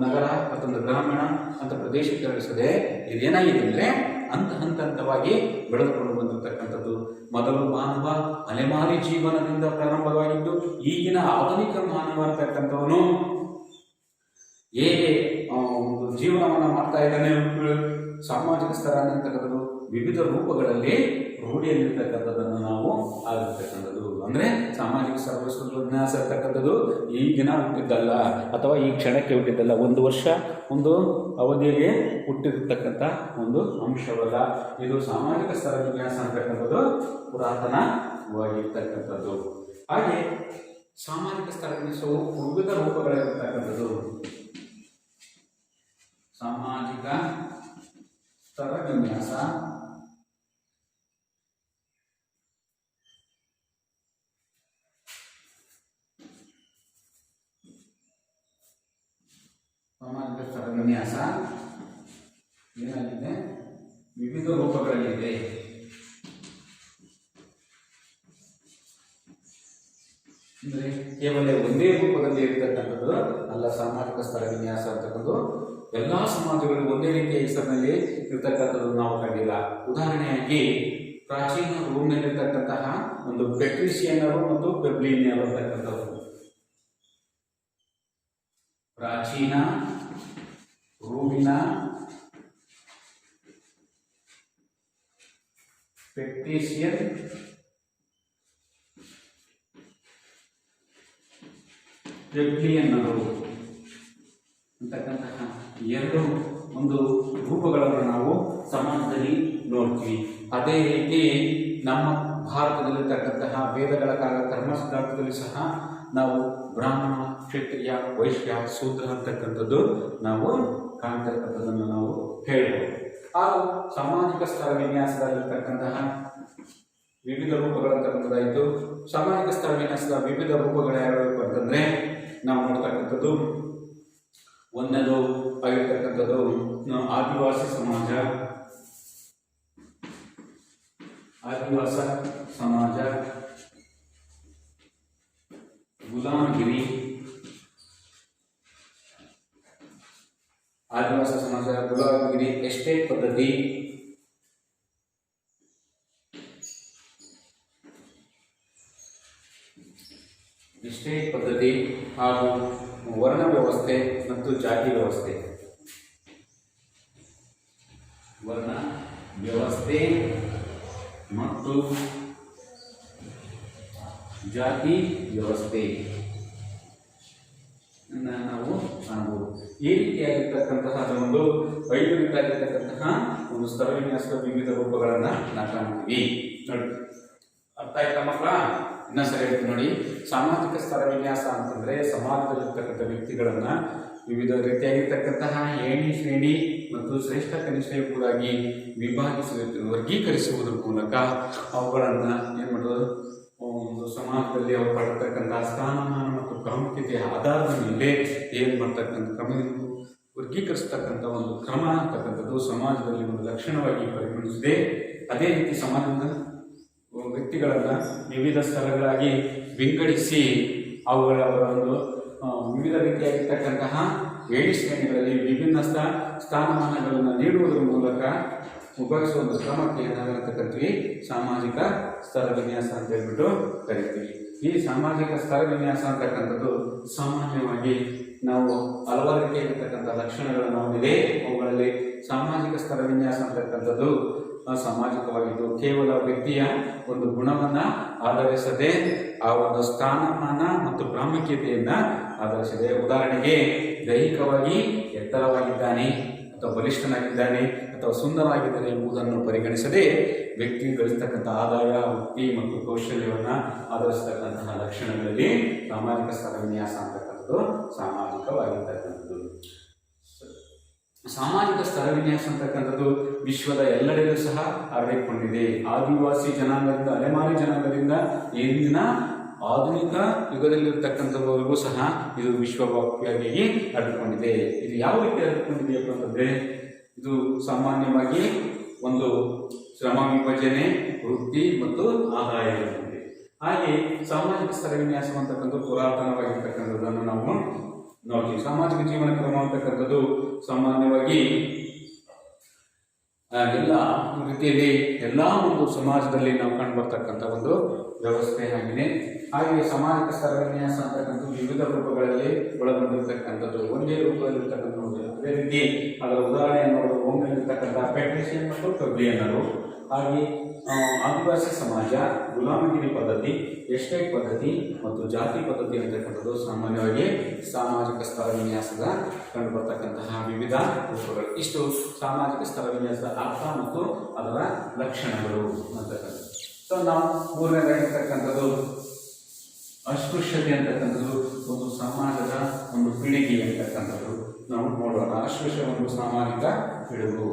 ನಗರ ಮತ್ತೊಂದು ಗ್ರಾಮೀಣ ಅಂತ ಪ್ರದೇಶಕ್ಕೆ ಇಳಿಸದೆ ಇದೇನಾಗಿದೆ ಅಂದರೆ ಹಂತವಾಗಿ ಬೆಳೆದುಕೊಂಡು ಬಂದಿರತಕ್ಕಂಥದ್ದು. ಮೊದಲು ಮಾನವ ಅಲೆಮಾರಿ ಜೀವನದಿಂದ ಪ್ರಾರಂಭವಾಗಿದ್ದು ಈಗಿನ ಆಧುನಿಕ ಮಾನವ ಅಂತಕ್ಕಂಥವನು ಹೇಗೆ ಒಂದು ಜೀವನವನ್ನು ಮಾಡ್ತಾ ಇದ್ದಾನೆ. ಸಾಮಾಜಿಕ ಸ್ತರ ಅಂತಕ್ಕಂಥದ್ದು ವಿವಿಧ ರೂಪಗಳಲ್ಲಿ ರೂಢಿಯಲ್ಲಿರ್ತಕ್ಕಂಥದ್ದನ್ನು ನಾವು ಆಗಿರ್ತಕ್ಕಂಥದ್ದು. ಅಂದರೆ ಸಾಮಾಜಿಕ ಸ್ತರ ವಿನ್ಯಾಸ ಇರ್ತಕ್ಕಂಥದ್ದು ಈಗಿನ ಹುಟ್ಟಿದ್ದಲ್ಲ ಅಥವಾ ಈ ಕ್ಷಣಕ್ಕೆ ಹುಟ್ಟಿದ್ದಲ್ಲ, ಒಂದು ವರ್ಷ ಒಂದು ಅವಧಿಯಲ್ಲಿ ಹುಟ್ಟಿರ್ತಕ್ಕಂಥ ಒಂದು ಅಂಶವಲ್ಲ. ಇದು ಸಾಮಾಜಿಕ ಸ್ತರ ವಿನ್ಯಾಸ ಅಂತಕ್ಕಂಥದ್ದು ಪುರಾತನವಾಗಿರ್ತಕ್ಕಂಥದ್ದು. ಹಾಗೆ ಸಾಮಾಜಿಕ ಸ್ತರ ವಿನ್ಯಾಸವು ವಿವಿಧ ರೂಪಗಳಿರ್ತಕ್ಕಂಥದ್ದು. ಸಾಮಾಜಿಕ ಸ್ತರ ವಿನ್ಯಾಸ ಏನಾಗಿದೆ? ವಿವಿಧ ರೂಪಗಳಲ್ಲಿದೆ. ಅಂದರೆ ಕೇವಲ ಒಂದೇ ರೂಪದಲ್ಲಿ ಇರತಕ್ಕಂಥದ್ದು ಅಲ್ಲ. ಸಾಮಾಜಿಕ ಸ್ತರ ವಿನ್ಯಾಸ ಅಂತಕ್ಕಂಥದ್ದು ಎಲ್ಲ ಸಮಾಜಗಳು ಒಂದೇ ರೀತಿಯ ಹೆಸರಿನಲ್ಲಿ ಇರ್ತಕ್ಕಂಥದ್ದು ನಾವು ಕಂಡಿಲ್ಲ. ಉದಾಹರಣೆಯಾಗಿ ಪ್ರಾಚೀನ ರೋಮ್ನಲ್ಲಿರ್ತಕ್ಕಂತಹ ಒಂದು ಪೆಟ್ರಿಷಿಯನ್ನರು ಮತ್ತು ಪೆಬ್ಲಿನಿಯರು ಅಂತಕ್ಕಂಥವ್ರು. ಪ್ರಾಚೀನ ರೋಮಿನ ಪೆಟ್ರಿಷಿಯನ್ ಪೆಬ್ಲಿಯನ್ನರು ಅಂತಕ್ಕಂತಹ ಎರಡು ಒಂದು ರೂಪಗಳನ್ನು ನಾವು ಸಮಾಜದಲ್ಲಿ ನೋಡ್ತೀವಿ. ಅದೇ ರೀತಿ ನಮ್ಮ ಭಾರತದಲ್ಲಿರ್ತಕ್ಕಂತಹ ವೇದಗಳ ಕರ್ಮ ಸಿದ್ಧಾಂತದಲ್ಲಿ ಸಹ ನಾವು ಬ್ರಾಹ್ಮಣ, ಕ್ಷತ್ರಿಯ, ವೈಶ್ಯ, ಶೂದ್ರ ಅಂತಕ್ಕಂಥದ್ದು ನಾವು ಕಾಣ್ತಕ್ಕಂಥದ್ದನ್ನು ನಾವು ಹೇಳ್ಬೋದು. ಹಾಗೂ ಸಾಮಾಜಿಕ ಸ್ತರ ವಿನ್ಯಾಸದಲ್ಲಿರ್ತಕ್ಕಂತಹ ವಿವಿಧ ರೂಪಗಳಂತಕ್ಕಂಥದ್ದಾಯಿತು. ಸಾಮಾಜಿಕ ಸ್ತರ ವಿನ್ಯಾಸದ ವಿವಿಧ ರೂಪಗಳು ಯಾವ್ಯಾವ ಅಂತಂದರೆ ನಾವು ನೋಡ್ತಕ್ಕಂಥದ್ದು ಒಂದನೇದು ಆಗಿರ್ತಕ್ಕಂಥದ್ದು ಆದಿವಾಸಿ ಸಮಾಜ, ಗುಲಾಮಗಿರಿ, ಆದಿವಾಸಿ ಸಮಾಜ, ಗುಲಾಮಗಿರಿ, ಎಸ್ಟೇಟ್ ಪದ್ಧತಿ, ಹಾಗೂ ವರ್ಣ ವ್ಯವಸ್ಥೆ ಮತ್ತು ಜಾತಿ ವ್ಯವಸ್ಥೆ. ವರ್ಣ ವ್ಯವಸ್ಥೆ ಮತ್ತು ಜಾತಿ ವ್ಯವಸ್ಥೆ ನಾವು ಕಾಣಬಹುದು. ಈ ರೀತಿಯಾಗಿರ್ತಕ್ಕಂತಹ ಒಂದು ವೈಜ್ಞಾನಿಕವಾಗಿರ್ತಕ್ಕಂತಹ ಒಂದು ಸ್ತರ ವಿನ್ಯಾಸದ ವಿವಿಧ ರೂಪಗಳನ್ನು ನಾವು ಕಾಣ್ತೀವಿ. ನೋಡಿ, ಅರ್ಥ ಆಯ್ತಾ ಮಕ್ಕಳ? ಇನ್ನೊಂದ್ಸರಿ ಹೇಳ್ತೀನಿ ನೋಡಿ. ಸಾಮಾಜಿಕ ಸ್ತರ ವಿನ್ಯಾಸ ಅಂತಂದ್ರೆ ಸಮಾಜದಲ್ಲಿರ್ತಕ್ಕಂಥ ವ್ಯಕ್ತಿಗಳನ್ನ ವಿವಿಧ ರೀತಿಯಾಗಿರ್ತಕ್ಕಂತಹ ಏಣಿ, ಶ್ರೇಣಿ ಮತ್ತು ಶ್ರೇಷ್ಠ ಕನಿಷ್ಠ ಎಂಬುದಾಗಿ ವರ್ಗೀಕರಿಸುವುದರ ಮೂಲಕ ಅವುಗಳನ್ನು ಏನು ಮಾಡೋದು, ಒಂದು ಸಮಾಜದಲ್ಲಿ ಅವರು ಪಡೆತಕ್ಕಂತಹ ಸ್ಥಾನಮಾನ ಮತ್ತು ಪ್ರಾಮುಖ್ಯತೆಯ ಆಧಾರದ ಮೇಲೆ ಏನು ಮಾಡ್ತಕ್ಕಂಥ ವರ್ಗೀಕರಿಸ್ತಕ್ಕಂಥ ಒಂದು ಕ್ರಮ ಅಂತಕ್ಕಂಥದ್ದು ಸಮಾಜದಲ್ಲಿ ಒಂದು ಲಕ್ಷಣವಾಗಿ ಪರಿಗಣಿಸಿದೆ. ಅದೇ ರೀತಿ ಸಮಾಜದ ವ್ಯಕ್ತಿಗಳನ್ನು ವಿವಿಧ ಸ್ಥಳಗಳಾಗಿ ವಿಂಗಡಿಸಿ ಅವರ ಒಂದು ವಿವಿಧ ರೀತಿಯಾಗಿರ್ತಕ್ಕಂತಹ ಏಣಿ ಶ್ರೇಣಿಗಳಲ್ಲಿ ವಿಭಿನ್ನ ಸ್ಥಾನಮಾನಗಳನ್ನು ನೀಡುವುದರ ಮೂಲಕ ಉಪಯೋಗಿಸುವ ಒಂದು ಕ್ರಮಕ್ಕೆ ಏನಾಗಿರತಕ್ಕಂಥವಿ ಸಾಮಾಜಿಕ ಸ್ತರ ವಿನ್ಯಾಸ ಅಂತ ಹೇಳ್ಬಿಟ್ಟು ಕರಿತೀವಿ. ಈ ಸಾಮಾಜಿಕ ಸ್ತರ ವಿನ್ಯಾಸ ಅಂತಕ್ಕಂಥದ್ದು ಸಾಮಾನ್ಯವಾಗಿ ನಾವು ಹಲವಾರು ರೀತಿಯಾಗಿರ್ತಕ್ಕಂಥ ಲಕ್ಷಣಗಳನ್ನು ಹೊಂದಿದೆ. ಅವುಗಳಲ್ಲಿ ಸಾಮಾಜಿಕ ಸ್ತರ ವಿನ್ಯಾಸ ಅಂತಕ್ಕಂಥದ್ದು ಸಾಮಾಜಿಕವಾಗಿದ್ದು ಕೇವಲ ವ್ಯಕ್ತಿಯ ಒಂದು ಗುಣವನ್ನ ಆಧರಿಸದೆ ಆ ಒಂದು ಸ್ಥಾನಮಾನ ಮತ್ತು ಪ್ರಾಮುಖ್ಯತೆಯನ್ನ ಆಧರಿಸಿದೆ. ಉದಾಹರಣೆಗೆ ದೈಹಿಕವಾಗಿ ಎತ್ತರವಾಗಿದ್ದಾನೆ ಅಥವಾ ಬಲಿಷ್ಠನಾಗಿದ್ದಾನೆ ಅಥವಾ ಸುಂದರವಾಗಿದ್ದಾನೆ ಎಂಬುದನ್ನು ಪರಿಗಣಿಸದೆ ವ್ಯಕ್ತಿ ಗಳಿಸ್ತಕ್ಕಂಥ ಆದಾಯ, ವೃತ್ತಿ ಮತ್ತು ಕೌಶಲ್ಯವನ್ನು ಆಧರಿಸತಕ್ಕಂತಹ ಲಕ್ಷಣಗಳಲ್ಲಿ ಸಾಮಾಜಿಕ ಸ್ತರ ವಿನ್ಯಾಸ ಅಂತಕ್ಕಂಥದ್ದು ಸಾಮಾಜಿಕವಾಗಿರ್ತಕ್ಕಂಥದ್ದು. ಸಾಮಾಜಿಕ ಸ್ತರ ವಿನ್ಯಾಸ ಅಂತಕ್ಕಂಥದ್ದು ವಿಶ್ವದ ಎಲ್ಲೆಡೆಯೂ ಸಹ ಹರಡಿಕೊಂಡಿದೆ. ಆದಿವಾಸಿ ಜನಾಂಗದಿಂದ ಅಲೆಮಾರಿ ಜನಾಂಗದಿಂದ ಇಂದಿನ ಆಧುನಿಕ ಯುಗದಲ್ಲಿರ್ತಕ್ಕಂಥವರೆಗೂ ಸಹ ಇದು ವಿಶ್ವವ್ಯಾಪಿಯಾಗಿ ಹರಡಿಕೊಂಡಿದೆ. ಇದು ಯಾವ ರೀತಿ ಹರಡಿಕೊಂಡಿದೆಯಪ್ಪ ಅಂತಂದ್ರೆ ಇದು ಸಾಮಾನ್ಯವಾಗಿ ಒಂದು ಶ್ರಮ ವಿಭಜನೆ, ವೃತ್ತಿ ಮತ್ತು ಆದಾಯ ಇರುತ್ತದೆ. ಹಾಗೆ ಸಾಮಾಜಿಕ ಸ್ತರ ವಿನ್ಯಾಸ ಅಂತಕ್ಕಂಥ ಪುರಾತನವಾಗಿರ್ತಕ್ಕಂಥದ್ದನ್ನು ನಾವು ನೋಡ್ತೀವಿ. ಸಾಮಾಜಿಕ ಜೀವನ ಕ್ರಮ ಅಂತಕ್ಕಂಥದ್ದು ಸಾಮಾನ್ಯವಾಗಿ ಎಲ್ಲ ರೀತಿಯಲ್ಲಿ ಎಲ್ಲ ಒಂದು ಸಮಾಜದಲ್ಲಿ ನಾವು ಕಂಡುಬರ್ತಕ್ಕಂಥ ಒಂದು ವ್ಯವಸ್ಥೆ ಆಗಿದೆ. ಹಾಗೆ ಸಾಮಾಜಿಕ ಸ್ತರ ವಿನ್ಯಾಸ ಅಂತಕ್ಕಂಥದ್ದು ವಿವಿಧ ರೂಪಗಳಲ್ಲಿ ಒಳಗೊಂಡಿರ್ತಕ್ಕಂಥದ್ದು. ಒಂದೇ ರೂಪದಲ್ಲಿರ್ತಕ್ಕಂಥದ್ದು. ಅದೇ ರೀತಿ ಅದರ ಉದಾಹರಣೆ ನೋಡೋದು ಒಮ್ಮೆಲಿರ್ತಕ್ಕಂಥ ಪೆಟ್ರಿಷಿಯನ್ ಮತ್ತು ಪ್ಲಬಿಯನ್ನರು, ಹಾಗೆ ಆದಿವಾಸಿ ಸಮಾಜ, ಗುಲಾಮಗಿರಿ ಪದ್ಧತಿ, ಎಸ್ಟೇಟ್ ಪದ್ಧತಿ ಮತ್ತು ಜಾತಿ ಪದ್ಧತಿ ಅಂತಕ್ಕಂಥದ್ದು ಸಾಮಾನ್ಯವಾಗಿ ಸಾಮಾಜಿಕ ಸ್ತರ ವಿನ್ಯಾಸದ ಕಂಡುಬರ್ತಕ್ಕಂತಹ ವಿವಿಧ ರೂಪಗಳು. ಇಷ್ಟು ಸಾಮಾಜಿಕ ಸ್ತರ ವಿನ್ಯಾಸದ ಅರ್ಥ ಮತ್ತು ಅದರ ಲಕ್ಷಣಗಳು ಅಂತಕ್ಕಂಥದ್ದು. ಸೊ ನಾವು ಮೂರನೇದಾಗಿರ್ತಕ್ಕಂಥದ್ದು ಅಸ್ಪೃಶ್ಯತೆ ಅಂತಕ್ಕಂಥದ್ದು ಒಂದು ಸಮಾಜದ ಒಂದು ಪೀಳಿಗೆ ಅಂತಕ್ಕಂಥದ್ದು ನಾವು ನೋಡೋಣ. ಅಸ್ಪೃಶ್ಯ ಒಂದು ಸಾಮಾಜಿಕ ಪಿಡುಗು.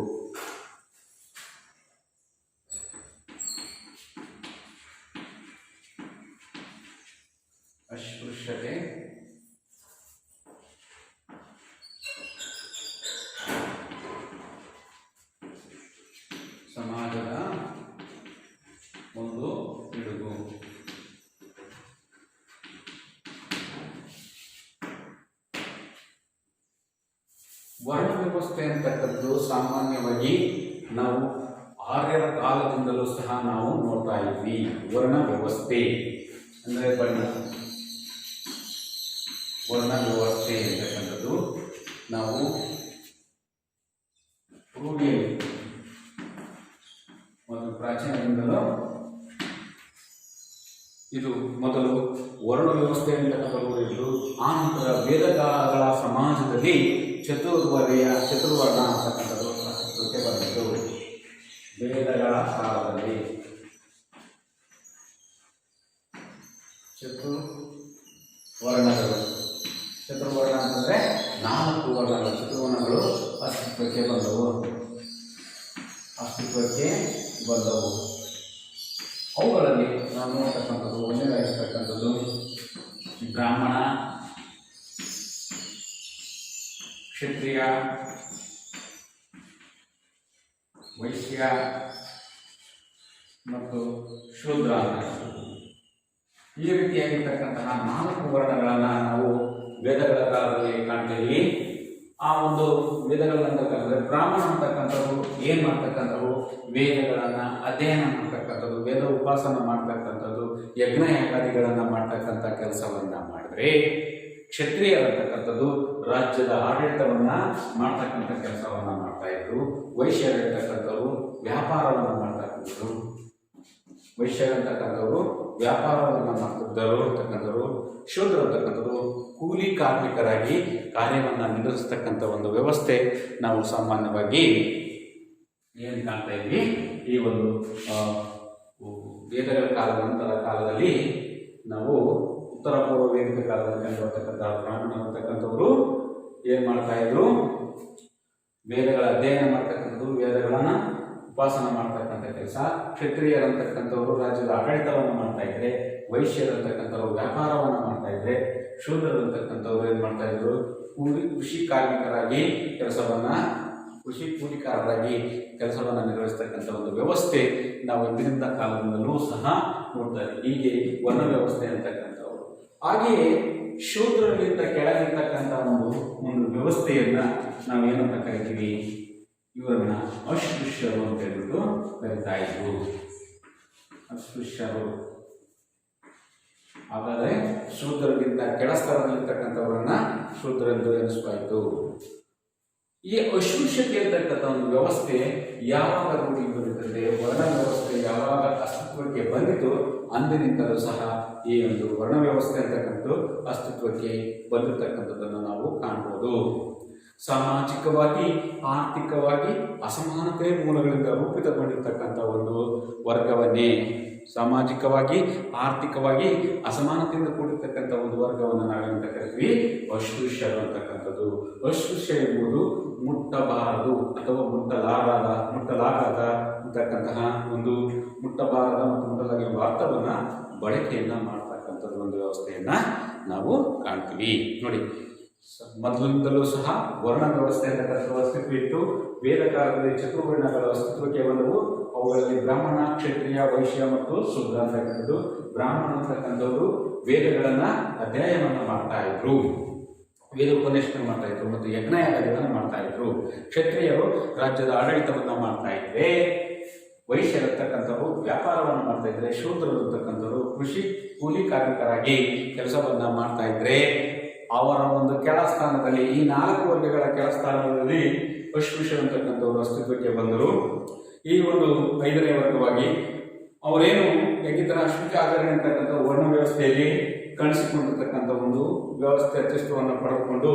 ಅಸ್ಪೃಶ್ಯತೆ ಸಮಾಜದ ಒಂದು ಪಿಡುಗು. ವರ್ಣ ವ್ಯವಸ್ಥೆ ಅಂತಕ್ಕಂಥದ್ದು ಸಾಮಾನ್ಯವಾಗಿ ನಾವು ಆರ್ಯರ ಕಾಲದಿಂದಲೂ ಸಹ ನಾವು ನೋಡ್ತಾ ಇದ್ವಿ. ವರ್ಣ ವ್ಯವಸ್ಥೆ ಅಂದರೆ ವರ್ಣ ವ್ಯವಸ್ಥೆ ಅಂತಕ್ಕಂಥದ್ದು ನಾವು ರೂಢಿಯಲ್ಲಿ ಒಂದು ಪ್ರಾಚೀನದಿಂದಲೂ ಇದು ಮೊದಲು ವರ್ಣ ವ್ಯವಸ್ಥೆ ಅಂತಕ್ಕಂಥದ್ದು. ಆ ನಂತರ ವೇದಕಾಲಗಳ ಸಮಾಜದಲ್ಲಿ ಚತುರ್ವರ್ಣ ಅಂತಕ್ಕಂಥದ್ದು ಅಸ್ತಿತ್ವಕ್ಕೆ ಬಂದಿದ್ದು. ವೇದಗಳ ಕಾಲದಲ್ಲಿ ಚತುರ್ವರ್ಣ ಅಂತಂದರೆ 4 ವರ್ಣಗಳು, ಚತುರ್ವರ್ಣಗಳು ಅಸ್ತಿತ್ವಕ್ಕೆ ಬಂದವು. ಅವುಗಳಲ್ಲಿ ನಾವು ನೋಡ್ತಕ್ಕಂಥದ್ದು ಒಂದೇದಾಗಿರ್ತಕ್ಕಂಥದ್ದು ಬ್ರಾಹ್ಮಣ, ಕ್ಷತ್ರಿಯ, ವೈಶ್ಯ ಮತ್ತು ಶೂದ್ರ. ಈ ರೀತಿಯಾಗಿರ್ತಕ್ಕಂತಹ 4 ವರ್ಣಗಳನ್ನು ನಾವು ವೇದಗಳ ಕಾಲದಲ್ಲಿ ಕಾಣ್ತೀವಿ. ಆ ಒಂದು ವೇದಗಳಂತಕ್ಕಂಥದ್ದು ಬ್ರಾಹ್ಮಣ ಅಂತಕ್ಕಂಥದ್ದು ಏನು ಮಾಡ್ತಕ್ಕಂಥವು ವೇದಗಳನ್ನು ಅಧ್ಯಯನ ಮಾಡ್ತಕ್ಕಂಥದ್ದು, ವೇದ ಉಪಾಸನ ಮಾಡ್ತಕ್ಕಂಥದ್ದು, ಯಜ್ಞಯಾಗಾದಿಗಳನ್ನು ಮಾಡ್ತಕ್ಕಂಥ ಕೆಲಸವನ್ನು ಮಾಡಿದ್ರೆ, ಕ್ಷತ್ರಿಯರಂತಕ್ಕಂಥದ್ದು ರಾಜ್ಯದ ಆಡಳಿತವನ್ನು ಮಾಡ್ತಕ್ಕಂಥ ಕೆಲಸವನ್ನು ಮಾಡ್ತಾ ಇದ್ರು. ವೈಶ್ಯರಂತಕ್ಕಂಥವ್ರು ವ್ಯಾಪಾರವನ್ನು ಮಾಡ್ತಕ್ಕಂಥದ್ದು, ವೈಶ್ಯರಂತಕ್ಕಂಥವ್ರು ವ್ಯಾಪಾರವನ್ನು ಮಾಡ್ತಿದ್ದರು ಅಂತಕ್ಕಂಥವ್ರು. ಶೂದ್ರ ಅಂತಕ್ಕಂಥದ್ದು ಕೂಲಿ ಕಾರ್ಮಿಕರಾಗಿ ಕಾರ್ಯವನ್ನು ನಿರ್ವಹಿಸ್ತಕ್ಕಂಥ ಒಂದು ವ್ಯವಸ್ಥೆ ನಾವು ಸಾಮಾನ್ಯವಾಗಿ ಏನು ಕಾಣ್ತಾ ಇದ್ವಿ. ಈ ಒಂದು ವೇದಗಳ ಕಾಲದಲ್ಲಿ ನಾವು ಉತ್ತರ ಪೂರ್ವ ವೇದಿಕ ಕಾಲದಲ್ಲಿ ಕಂಡುಬರ್ತಕ್ಕಂಥ ಬ್ರಾಹ್ಮಣ ಅಂತಕ್ಕಂಥವ್ರು ಏನು ಮಾಡ್ತಾ ಇದ್ರು, ವೇದಗಳ ಅಧ್ಯಯನ ಮಾಡ್ತಕ್ಕಂಥದ್ದು, ವೇದಗಳನ್ನು ಉಪಾಸನ ಮಾಡ್ತಕ್ಕಂಥ ಕೆಲಸ. ಕ್ಷತ್ರಿಯರಂತಕ್ಕಂಥವ್ರು ರಾಜ್ಯದ ಆಡಳಿತವನ್ನು ಮಾಡ್ತಾ ಇದ್ರೆ, ವೈಶ್ಯರಂತಕ್ಕಂಥವ್ರು ವ್ಯಾಪಾರವನ್ನು ಮಾಡ್ತಾ ಇದ್ರೆ, ಶೂದ್ರರಂತಕ್ಕಂಥವ್ರು ಏನು ಮಾಡ್ತಾ ಇದ್ರು, ಕೃಷಿ ಕಾರ್ಮಿಕರಾಗಿ ಕೂಲಿಕಾರರಾಗಿ ಕೆಲಸವನ್ನು ನಿರ್ವಹಿಸ್ತಕ್ಕಂಥ ಒಂದು ವ್ಯವಸ್ಥೆ ನಾವು ಇಂದಿನಿಂದ ಕಾಲದಿಂದಲೂ ಸಹ ನೋಡ್ತಾ ಇದ್ದೀವಿ. ಹೀಗೆ ವರ್ಣ ವ್ಯವಸ್ಥೆ ಅಂತಕ್ಕಂಥವ್ರು. ಹಾಗೆಯೇ ಶೂದ್ರರಿಗಿಂತ ಕೆಳಗಿರ್ತಕ್ಕಂಥ ಒಂದು ವ್ಯವಸ್ಥೆಯನ್ನ ನಾವು ಏನಂತ ಕರಿತೀವಿ, ಇವರನ್ನ ಅಸ್ಪೃಶ್ಯರು ಅಂತ ಹೇಳ್ಬಿಟ್ಟು ಕರಿತಾ ಇದ್ರು. ಅಸ್ಪೃಶ್ಯರು. ಹಾಗಾದ್ರೆ ಶೂದ್ರರಿಗಿಂತ ಕೆಳ ಸ್ತರದಲ್ಲಿರ್ತಕ್ಕಂಥವರನ್ನ ಶೂದ್ರೆಂದು ಎನಿಸ್ತಾಯಿತು. ಈ ಅಸ್ಪೃಶ್ಯತೆ ಇರ್ತಕ್ಕಂಥ ಒಂದು ವ್ಯವಸ್ಥೆ ಯಾವಾಗ ರೂಢಿಗೆ ಬರುತ್ತದೆ, ವರ್ಣ ವ್ಯವಸ್ಥೆ ಯಾವಾಗ ಅಸ್ತಿತ್ವಕ್ಕೆ ಬಂದಿತು ಅಂದಿನಿಂದಲೂ ಸಹ ಈ ಒಂದು ವರ್ಣ ವ್ಯವಸ್ಥೆ ಅಂತಕ್ಕಂಥ ಅಸ್ತಿತ್ವಕ್ಕೆ ಬಂದಿರತಕ್ಕಂಥದ್ದನ್ನು ನಾವು ಕಾಣ್ಬೋದು. ಸಾಮಾಜಿಕವಾಗಿ ಆರ್ಥಿಕವಾಗಿ ಅಸಮಾನತೆ ಮೂಲಗಳಿಂದ ರೂಪಿತಗೊಂಡಿರ್ತಕ್ಕಂಥ ಒಂದು ವರ್ಗವನ್ನೇ, ಸಾಮಾಜಿಕವಾಗಿ ಆರ್ಥಿಕವಾಗಿ ಅಸಮಾನತೆಯಿಂದ ಕೂಡಿರ್ತಕ್ಕಂಥ ಒಂದು ವರ್ಗವನ್ನು ನಾವೇನಂತ ಕರಿತೀವಿ, ಅಸ್ಪೃಶ್ಯರು ಅಂತಕ್ಕಂಥದ್ದು. ಅಸ್ಪೃಶ್ಯ ಎಂಬುದು ಮುಟ್ಟಬಾರದು ಅಥವಾ ಮುಟ್ಟಲಾಗದ ಅಂತಕ್ಕಂತಹ ಒಂದು ಮುಟ್ಟಬಾರದ ಮತ್ತು ಮುಟ್ಟಲಾಗಿರುವ ಅರ್ಥವನ್ನ ಬಳಕೆಯನ್ನ ಮಾಡ್ತಕ್ಕಂಥದ್ದು ಒಂದು ವ್ಯವಸ್ಥೆಯನ್ನ ನಾವು ಕಾಣ್ತೀವಿ. ನೋಡಿ, ಮೊದಲಿಂದಲೂ ಸಹ ವರ್ಣ ವ್ಯವಸ್ಥೆ ಅಂತಕ್ಕಂಥ ಅಸ್ತಿತ್ವ ಇತ್ತು. ವೇದ ಕಾಲದಲ್ಲಿ ಚತುರ್ವರ್ಣಗಳ ಅಸ್ತಿತ್ವಕ್ಕೆ ಬಂದವು. ಅವುಗಳಲ್ಲಿ ಬ್ರಾಹ್ಮಣ, ಕ್ಷತ್ರಿಯ, ವೈಶ್ಯ ಮತ್ತು ಶೂದ್ರ ಅಂತಕ್ಕಂಥದ್ದು. ಬ್ರಾಹ್ಮಣ ಅಂತಕ್ಕಂಥವರು ವೇದಗಳನ್ನ ಅಧ್ಯಯನವನ್ನ ಮಾಡ್ತಾ ಇದ್ರು, ವೇದ ಉಪದೇಶನ ಮಾಡ್ತಾ ಇದ್ರು ಮತ್ತು ಯಜ್ಞಯಾಗಗಳನ್ನು ಮಾಡ್ತಾ ಇದ್ರು. ಕ್ಷತ್ರಿಯರು ರಾಜ್ಯದ ಆಡಳಿತವನ್ನ ಮಾಡ್ತಾ ಇದ್ರೆ, ವೈಶ್ಯರಿರ್ತಕ್ಕಂಥವ್ರು ವ್ಯಾಪಾರವನ್ನು ಮಾಡ್ತಾ ಇದ್ರೆ, ಶೂದ್ರರು ಇರ್ತಕ್ಕಂಥವ್ರು ಕೃಷಿ ಕೂಲಿ ಕಾರ್ಮಿಕರಾಗಿ ಕೆಲಸವನ್ನ ಮಾಡ್ತಾ ಇದ್ರೆ, ಅವರ ಒಂದು ಕೆಳ ಸ್ಥಾನದಲ್ಲಿ, ಈ 4 ವರ್ಗಗಳ ಕೆಳ ಸ್ಥಾನದಲ್ಲಿ ಅಸ್ಪೃಶ್ಯ ಅಂತಕ್ಕಂಥವ್ರು ಅಸ್ತಿತ್ವಕ್ಕೆ ಬಂದರು. ಈ ಒಂದು 5ನೇ ವರ್ಗವಾಗಿ ಅವರೇನು ಹೆಂಗಿತರ ಅಸ್ಪೃಶ್ಯ ಆಚರಣೆ ಅಂತಕ್ಕಂಥ ವರ್ಣ ವ್ಯವಸ್ಥೆಯಲ್ಲಿ ಕಾಣಿಸಿಕೊಂಡಿರ್ತಕ್ಕಂಥ ಒಂದು ವ್ಯವಸ್ಥೆ ಅಸ್ತಿತ್ವವನ್ನು ಪಡೆದುಕೊಂಡು,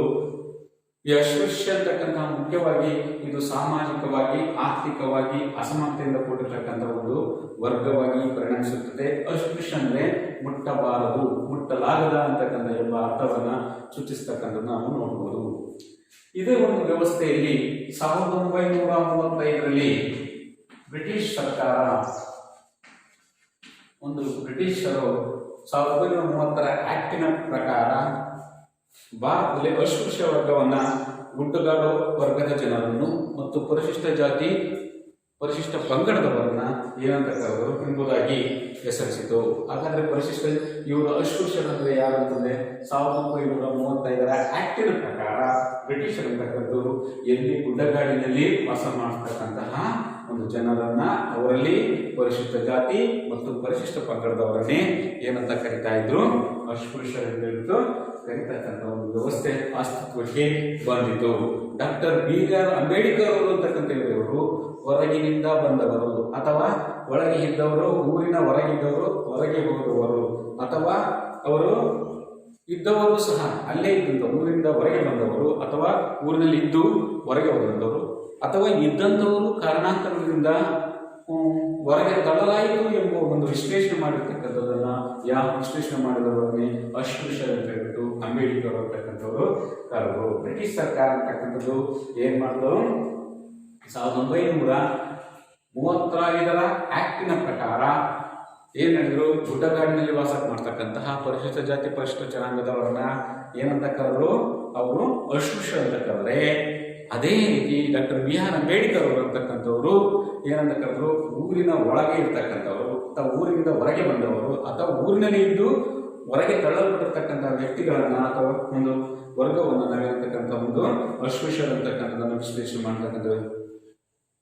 ಈ ಅಸ್ಪೃಶ್ಯ ಅಂತಕ್ಕಂಥ ಮುಖ್ಯವಾಗಿ ಇದು ಸಾಮಾಜಿಕವಾಗಿ ಆರ್ಥಿಕವಾಗಿ ಅಸಮಾನತೆಯಿಂದ ಕೂಡಿರ್ತಕ್ಕಂಥ ಒಂದು ವರ್ಗವಾಗಿ ಪರಿಣಮಿಸುತ್ತದೆ. ಅಸ್ಪೃಶ್ಯ ಅಂದ್ರೆ ಮುಟ್ಟಬಾರದು, ಮುಟ್ಟಲಾಗದ ಅಂತಕ್ಕಂಥ ಎಂಬ ಅರ್ಥವನ್ನ ಸೂಚಿಸ್ತಕ್ಕಂಥದ್ದು ನಾವು ನೋಡಬಹುದು. ಇದೇ ಒಂದು ವ್ಯವಸ್ಥೆಯಲ್ಲಿ 1935ರಲ್ಲಿ ಬ್ರಿಟಿಷ್ ಸರ್ಕಾರ, ಬ್ರಿಟಿಷರು 1930ರ ಆಕ್ಟಿನ ಪ್ರಕಾರ ಭಾರತದಲ್ಲಿ ಅಸ್ಪೃಶ್ಯ ವರ್ಗವನ್ನ ಗುಡ್ಡಗಾಡು ವರ್ಗದ ಜನರನ್ನು ಮತ್ತು ಪರಿಶಿಷ್ಟ ಜಾತಿ ಪರಿಶಿಷ್ಟ ಪಂಗಡದವರನ್ನ ಏನಂತ ಕರೆದರು ಎಂಬುದಾಗಿ ಹೆಸರಿಸಿತು. ಹಾಗಾದ್ರೆ ಪರಿಶಿಷ್ಟ ಇವರು ಅಸ್ಪೃಶ್ಯರಂದ್ರೆ ಯಾರಂತಂದ್ರೆ 1935ರ ಆಕ್ಟಿನ ಪ್ರಕಾರ ಬ್ರಿಟಿಷರು ಅಂತಕ್ಕಂಥವ್ರು ಎಲ್ಲಿ ಗುಡ್ಡಗಾಡಿನಲ್ಲಿ ವಾಸ ಮಾಡತಕ್ಕಂತಹ ಒಂದು ಜನರನ್ನ, ಅವರಲ್ಲಿ ಪರಿಶಿಷ್ಟ ಜಾತಿ ಮತ್ತು ಪರಿಶಿಷ್ಟ ಪಂಗಡದವರನ್ನೇ ಏನಂತ ಕರಿತಾ ಇದ್ರು, ಅಸ್ಪೃಶ್ಯರೆಂದು ಕರಿತಕ್ಕಂಥ ಒಂದು ವ್ಯವಸ್ಥೆ ಅಸ್ತಿತ್ವಕ್ಕೆ ಬಂದಿತು. Doctor B R. ಅಂಬೇಡ್ಕರ್ ಅವರು ಅಂತಕ್ಕಂಥ ಇವರು ಹೊರಗಿನಿಂದ ಬಂದವರು ಅಥವಾ ಒಳಗೆ ಇದ್ದವರು, ಊರಿನ ಹೊರಗಿದ್ದವರು, ಹೊರಗೆ ಹೋದವರು ಅಥವಾ ಅವರು ಇದ್ದವರು ಸಹ ಅಲ್ಲೇ ಇದ್ದಂಥ ಊರಿಂದ ಹೊರಗೆ ಬಂದವರು ಅಥವಾ ಊರಿನಲ್ಲಿ ಇದ್ದು ಹೊರಗೆ ಹೋದಂಥವರು ಅಥವಾ ಇದ್ದಂಥವರು ಕಾರಣಾಂತರದಿಂದ ಹೊರಗೆ ತಳ್ಳಲಾಯಿತು ಎಂಬ ಒಂದು ವಿಶ್ಲೇಷಣೆ ಮಾಡಿರ್ತಕ್ಕಂಥದ್ದನ್ನ ಯಾವ ವಿಶ್ಲೇಷಣೆ ಮಾಡಿದವರನ್ನೇ ಅಸ್ಪೃಶ್ಯ ಅಂತ ಹೇಳ್ಬಿಟ್ಟು ಅಂಬೇಡ್ಕರ್ ಅಂತಕ್ಕಂಥವ್ರು ಕರೆದರು. ಬ್ರಿಟಿಷ್ ಸರ್ಕಾರ ಅಂತಕ್ಕಂಥದ್ದು ಏನ್ ಮಾಡಿದ್ರು, 1935ರ ಆಕ್ಟಿನ ಪ್ರಕಾರ ಏನ್ ಹೇಳಿದ್ರು, ಗುಡ್ಡಗಾಡಿನಲ್ಲಿ ವಾಸ ಮಾಡ್ತಕ್ಕಂತಹ ಪರಿಶಿಷ್ಟ ಜಾತಿ ಪರಿಶಿಷ್ಟ ಜನಾಂಗದವರನ್ನ ಏನಂತ ಕರೆದ್ರು, ಅವರು ಅಸ್ಪೃಶ್ಯ ಅಂತ ಕರೆದ್ರೆ, ಅದೇ ರೀತಿ ಡಾಕ್ಟರ್ ಬಿ.ಆರ್. ಅಂಬೇಡ್ಕರ್ ಅವರು ಅಂತಕ್ಕಂಥವ್ರು ಏನಂತ ಕರೆದ್ರು, ಊರಿನ ಒಳಗೆ ಇರ್ತಕ್ಕಂಥವ್ರು ಅಥವಾ ಊರಿನಿಂದ ಹೊರಗೆ ಬಂದವರು ಅಥವಾ ಊರಿನಲ್ಲಿ ಇದ್ದು ಹೊರಗೆ ತಳ್ಳಲ್ಪಟ್ಟಿರ್ತಕ್ಕಂಥ ವ್ಯಕ್ತಿಗಳನ್ನ ಅಥವಾ ಒಂದು ವರ್ಗವನ್ನು ನಾವಿರ್ತಕ್ಕಂಥ ಒಂದು ಅಸ್ಪೃಶ್ಯರು ಅಂತಕ್ಕಂಥದ್ದನ್ನು ವಿಶ್ಲೇಷಣೆ ಮಾಡ್ತಕ್ಕಂಥದ್ದು.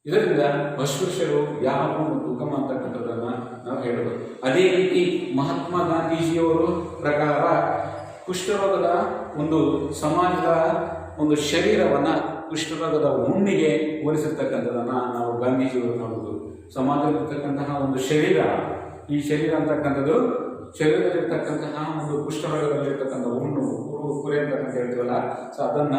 ಇದರಿಂದ ಅಸ್ಪೃಶ್ಯರು ಯಾವ ಮತ್ತು ಉಗಮ ಅಂತಕ್ಕಂಥದ್ದನ್ನ ನಾವು ಹೇಳಬಹುದು. ಅದೇ ರೀತಿ ಮಹಾತ್ಮ ಗಾಂಧೀಜಿಯವರು ಪ್ರಕಾರ ಕುಷ್ಠರೋಗದ ಒಂದು ಸಮಾಜದ ಒಂದು ಶರೀರವನ್ನ ಕುಷ್ಠರೋಗದ ಹುಣ್ಣಿಗೆ ಹೋಲಿಸಿರ್ತಕ್ಕಂಥದ್ದನ್ನ ನಾವು ಗಾಂಧೀಜಿಯವರು ನೋಡಬಹುದು. ಸಮಾಜದಲ್ಲಿರ್ತಕ್ಕಂತಹ ಒಂದು ಶರೀರ, ಈ ಶರೀರ ಅಂತಕ್ಕಂಥದ್ದು ಶರೀರದಲ್ಲಿರ್ತಕ್ಕಂತಹ ಒಂದು ಕುಷ್ಠರೋಗದಲ್ಲಿರ್ತಕ್ಕಂಥ ಹುಣ್ಣು ಕುರಿ ಅಂತಕ್ಕಂಥ ಹೇಳ್ತೀವಲ್ಲ, ಸೊ ಅದನ್ನ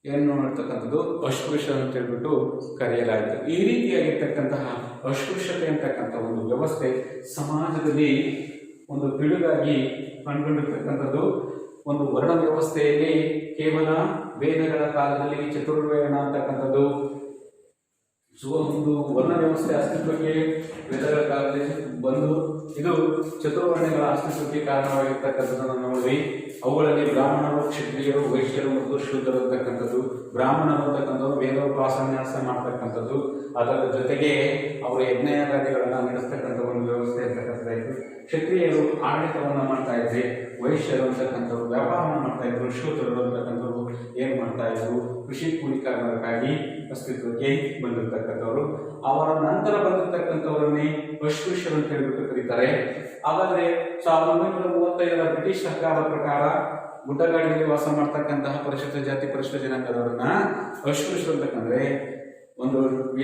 ಏನು ಮಾಡ್ತಕ್ಕಂಥದ್ದು ಅಸ್ಪೃಶ್ಯ ಅಂತ ಹೇಳ್ಬಿಟ್ಟು ಕರೆಯಲಾಯಿತು. ಈ ರೀತಿಯಾಗಿರ್ತಕ್ಕಂತಹ ಅಸ್ಪೃಶ್ಯತೆ ಅಂತಕ್ಕಂಥ ಒಂದು ವ್ಯವಸ್ಥೆ ಸಮಾಜದಲ್ಲಿ ಒಂದು ಪಿಡುಗಾಗಿ ಕಂಡುಕೊಂಡಿರ್ತಕ್ಕಂಥದ್ದು. ಒಂದು ವರ್ಣ ವ್ಯವಸ್ಥೆಯಲ್ಲಿ ಕೇವಲ ವೇದಗಳ ಕಾಲದಲ್ಲಿ ಚತುರ್ವೇಣ ಅಂತಕ್ಕಂಥದ್ದು ಒಂದು ವರ್ಣ ವ್ಯವಸ್ಥೆ ಅಸ್ತಿತ್ವಕ್ಕೆ ವೇದಗಳ ಕಾಲದಲ್ಲಿ ಬಂದು ಇದು ಚತುರ್ವರ್ಣಗಳ ಅಸ್ತಿತ್ವಕ್ಕೆ ಕಾರಣವಾಗಿರ್ತಕ್ಕಂಥದ್ದನ್ನು ನೋಡಿದ್ವಿ. ಅವುಗಳಲ್ಲಿ ಬ್ರಾಹ್ಮಣರು, ಕ್ಷತ್ರಿಯರು, ವೈಶ್ಯರು ಮತ್ತು ಶೂದ್ರರು ಇರ್ತಕ್ಕಂಥದ್ದು. ಬ್ರಾಹ್ಮಣರು ಅಂತಕ್ಕಂಥವ್ರು ವೇದೋಪಾಸನ್ಯಾಸ ಮಾಡ್ತಕ್ಕಂಥದ್ದು, ಅದರ ಜೊತೆಗೆ ಅವರು ಯಜ್ಞಯಾಗಾದಿಗಳನ್ನು ನಡೆಸ್ತಕ್ಕಂಥ ಒಂದು ವ್ಯವಸ್ಥೆ ಇರ್ತಕ್ಕಂಥದ್ದಾಯಿತು. ಕ್ಷತ್ರಿಯರು ಆಡಳಿತವನ್ನು ಮಾಡ್ತಾ ಇದ್ರಿ, ವೈಶ್ಯರು ಅಂತಕ್ಕಂಥವ್ರು ವ್ಯಾಪಾರವನ್ನು ಮಾಡ್ತಾ ಇದ್ರು, ಶೂದ್ರರು ಅಂತಕ್ಕಂಥವ್ರು ಏನು ಮಾಡ್ತಾ ಇದ್ರು, ಕೃಷಿ ಕೂಲಿಕಾರರಿಗಾಗಿ ಅಸ್ತಿತ್ವಕ್ಕೆ ಬಂದಿರತಕ್ಕಂಥವ್ರು. ಅವರ ನಂತರ ಬಂದಿರತಕ್ಕಂಥವರನ್ನೇ ಅಸ್ಪೃಶ್ಯರು ಅಂತ ಹೇಳ್ಬಿಟ್ಟು ಕರೀತಾರೆ. ಹಾಗಾದ್ರೆ 1935ರ ಬ್ರಿಟಿಷ್ ಸರ್ಕಾರದ ಪ್ರಕಾರ ಗುಡ್ಡಗಾಡಿನಲ್ಲಿ ವಾಸ ಮಾಡ್ತಕ್ಕಂತಹ ಪರಿಶಿಷ್ಟ ಜಾತಿ ಪರಿಶಿಷ್ಟ ಜನಾಂಗದವರನ್ನ ಅಸ್ಪೃಶ್ಯರು ಅಂತಕ್ಕಂದ್ರೆ ಒಂದು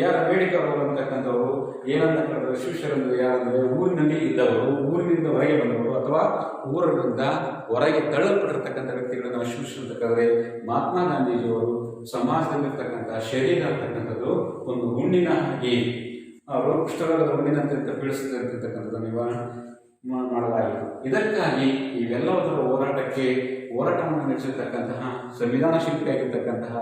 ಆರ್ ಅಂಬೇಡ್ಕರ್ ಅವರು ಅಂತಕ್ಕಂಥವ್ರು ಏನಂತ ಕರೆದ್ರೆ ಅಸ್ಪೃಶ್ಯರು ಯಾರಂದ್ರೆ ಊರಿನಲ್ಲಿ ಇದ್ದವರು, ಊರಿನಿಂದ ಹೊರಗೆ ಬಂದವರು ಅಥವಾ ಊರಿನಿಂದ ಹೊರಗೆ ತಳ್ಳಲ್ಪಟ್ಟಿರ್ತಕ್ಕಂಥ ವ್ಯಕ್ತಿಗಳನ್ನು ಅಸ್ಪೃಶ್ಯರು ಅಂತ ಕರೆದ್ರೆ ಮಹಾತ್ಮ ಗಾಂಧೀಜಿಯವರು ಸಮಾಜದಲ್ಲಿರ್ತಕ್ಕಂಥ ಶರೀರ ಅಂತಕ್ಕಂಥದ್ದು ಒಂದು ಹುಣ್ಣಿನ ಹಾಗೆ ಅವರು ಕುಷ್ಠರೋಗದ ಹುಣ್ಣಿನಂತ ಬೀಳಿಸಿರ್ತಕ್ಕಂಥದ್ದು ನಿವಾರಣೆ ಮಾಡಲಾಯಿತು. ಇದಕ್ಕಾಗಿ ಇವೆಲ್ಲದರ ಹೋರಾಟವನ್ನು ನಡೆಸಿರ್ತಕ್ಕಂತಹ ಸಂವಿಧಾನ ಶಿಲ್ಪಿಯಾಗಿರ್ತಕ್ಕಂತಹ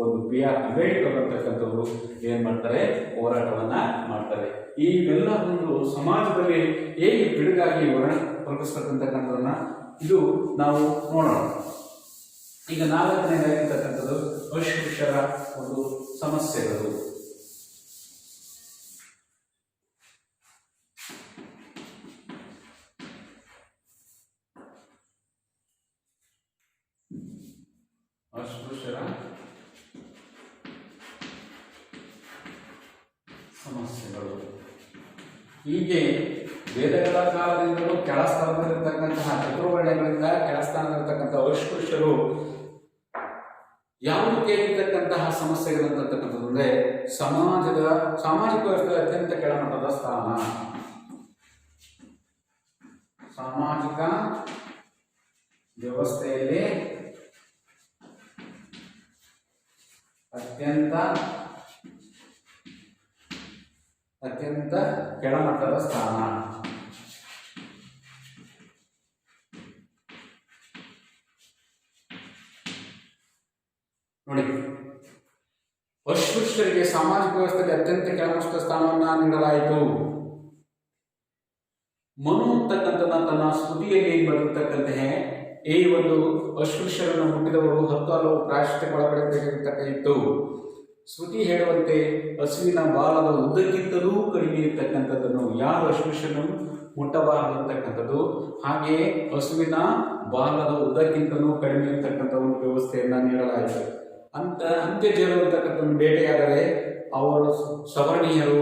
ಒಂದು ಆರ್ ಅಂಬೇಡ್ಕರ್ ಅಂತಕ್ಕಂಥವ್ರು ಏನು ಮಾಡ್ತಾರೆ, ಹೋರಾಟವನ್ನ ಮಾಡ್ತಾರೆ. ಇವೆಲ್ಲ ಒಂದು ಸಮಾಜದಲ್ಲಿ ಹೇಗೆ ಪಿಡುಗಾಗಿ ಹೊರಗಿಸ್ತಕ್ಕಂಥದ್ದನ್ನ ಇದು ನಾವು ನೋಡೋಣ. ಈಗ 4ನೇದಾಗಿರ್ತಕ್ಕಂಥದ್ದು ಅಸ್ಪೃಶ್ಯರ ಒಂದು ಸಮಸ್ಯೆಗಳು. ಅಸ್ಪೃಶ್ಯರ ಸಮಸ್ಯೆಗಳು ಹೀಗೆ ವೇದಗಳ ಕಾಲದಿಂದಲೂ ಕೆಳಸ್ಥಾನದಲ್ಲಿರ್ತಕ್ಕಂತಹ ಚತುರ್ವರ್ಣಗಳಿಂದ ಕೆಳಸ್ಥಾನದಲ್ಲಿರ್ತಕ್ಕಂಥ ಅಸ್ಪೃಶ್ಯರು ಯಾವ ರೀತಿಯಾಗಿರ್ತಕ್ಕಂತಹ ಸಮಸ್ಯೆಗಳಂತಕ್ಕಂಥದ್ದು ಅಂದ್ರೆ ಸಾಮಾಜಿಕ ವ್ಯವಸ್ಥೆ ಅತ್ಯಂತ ಕೆಳಮಟ್ಟದ ಸ್ಥಾನ. ಸಾಮಾಜಿಕ ವ್ಯವಸ್ಥೆಯಲ್ಲಿ ಅತ್ಯಂತ ಕೆಳಮಟ್ಟದ ಸ್ಥಾನ. ನೋಡಿ, ಅಸ್ಪೃಶ್ಯರಿಗೆ ಸಾಮಾಜಿಕ ವ್ಯವಸ್ಥೆಯಲ್ಲಿ ಅತ್ಯಂತ ಕೆಳಮಟ್ಟದ ಸ್ಥಾನವನ್ನ ನೀಡಲಾಯಿತು. ಮನು ಅಂತಕ್ಕಂಥನ್ನ ತನ್ನ ಸ್ತುತಿಯಲ್ಲಿ ಏನ್ ಮಾಡಿರ್ತಕ್ಕಂತಹ ಈ ಒಂದು ಅಸ್ಪೃಶ್ಯರನ್ನು ಮುಟ್ಟಿದವರು 10 ಹಲವು ಪ್ರಾಯಶ್ಚಿತ್ತಕ್ಕೆ ಒಳಪಡಬೇಕಾಗಿತ್ತು. ಶ್ರುತಿ ಹೇಳುವಂತೆ ಹಸುವಿನ ಬಾಲದ ಉದ್ದಕ್ಕಿಂತಲೂ ಕಡಿಮೆ ಇರ್ತಕ್ಕಂಥದ್ದನ್ನು ಯಾರು ಅಸ್ಪೃಶ್ಯನು ಮುಟ್ಟಬಾರದು ಅಂತಕ್ಕಂಥದ್ದು. ಹಾಗೆಯೇ ಹಸುವಿನ ಬಾಲದ ಉದ್ದಕ್ಕಿಂತಲೂ ಕಡಿಮೆ ಇರ್ತಕ್ಕಂಥ ಒಂದು ವ್ಯವಸ್ಥೆಯನ್ನ ನೀಡಲಾಯಿತು. ಅಂತ್ಯಜರು ಅಂತಕ್ಕಂಥದ್ದು ಬೇಟೆಯಾದರೆ ಅವರು ಸವರ್ಣೀಯರು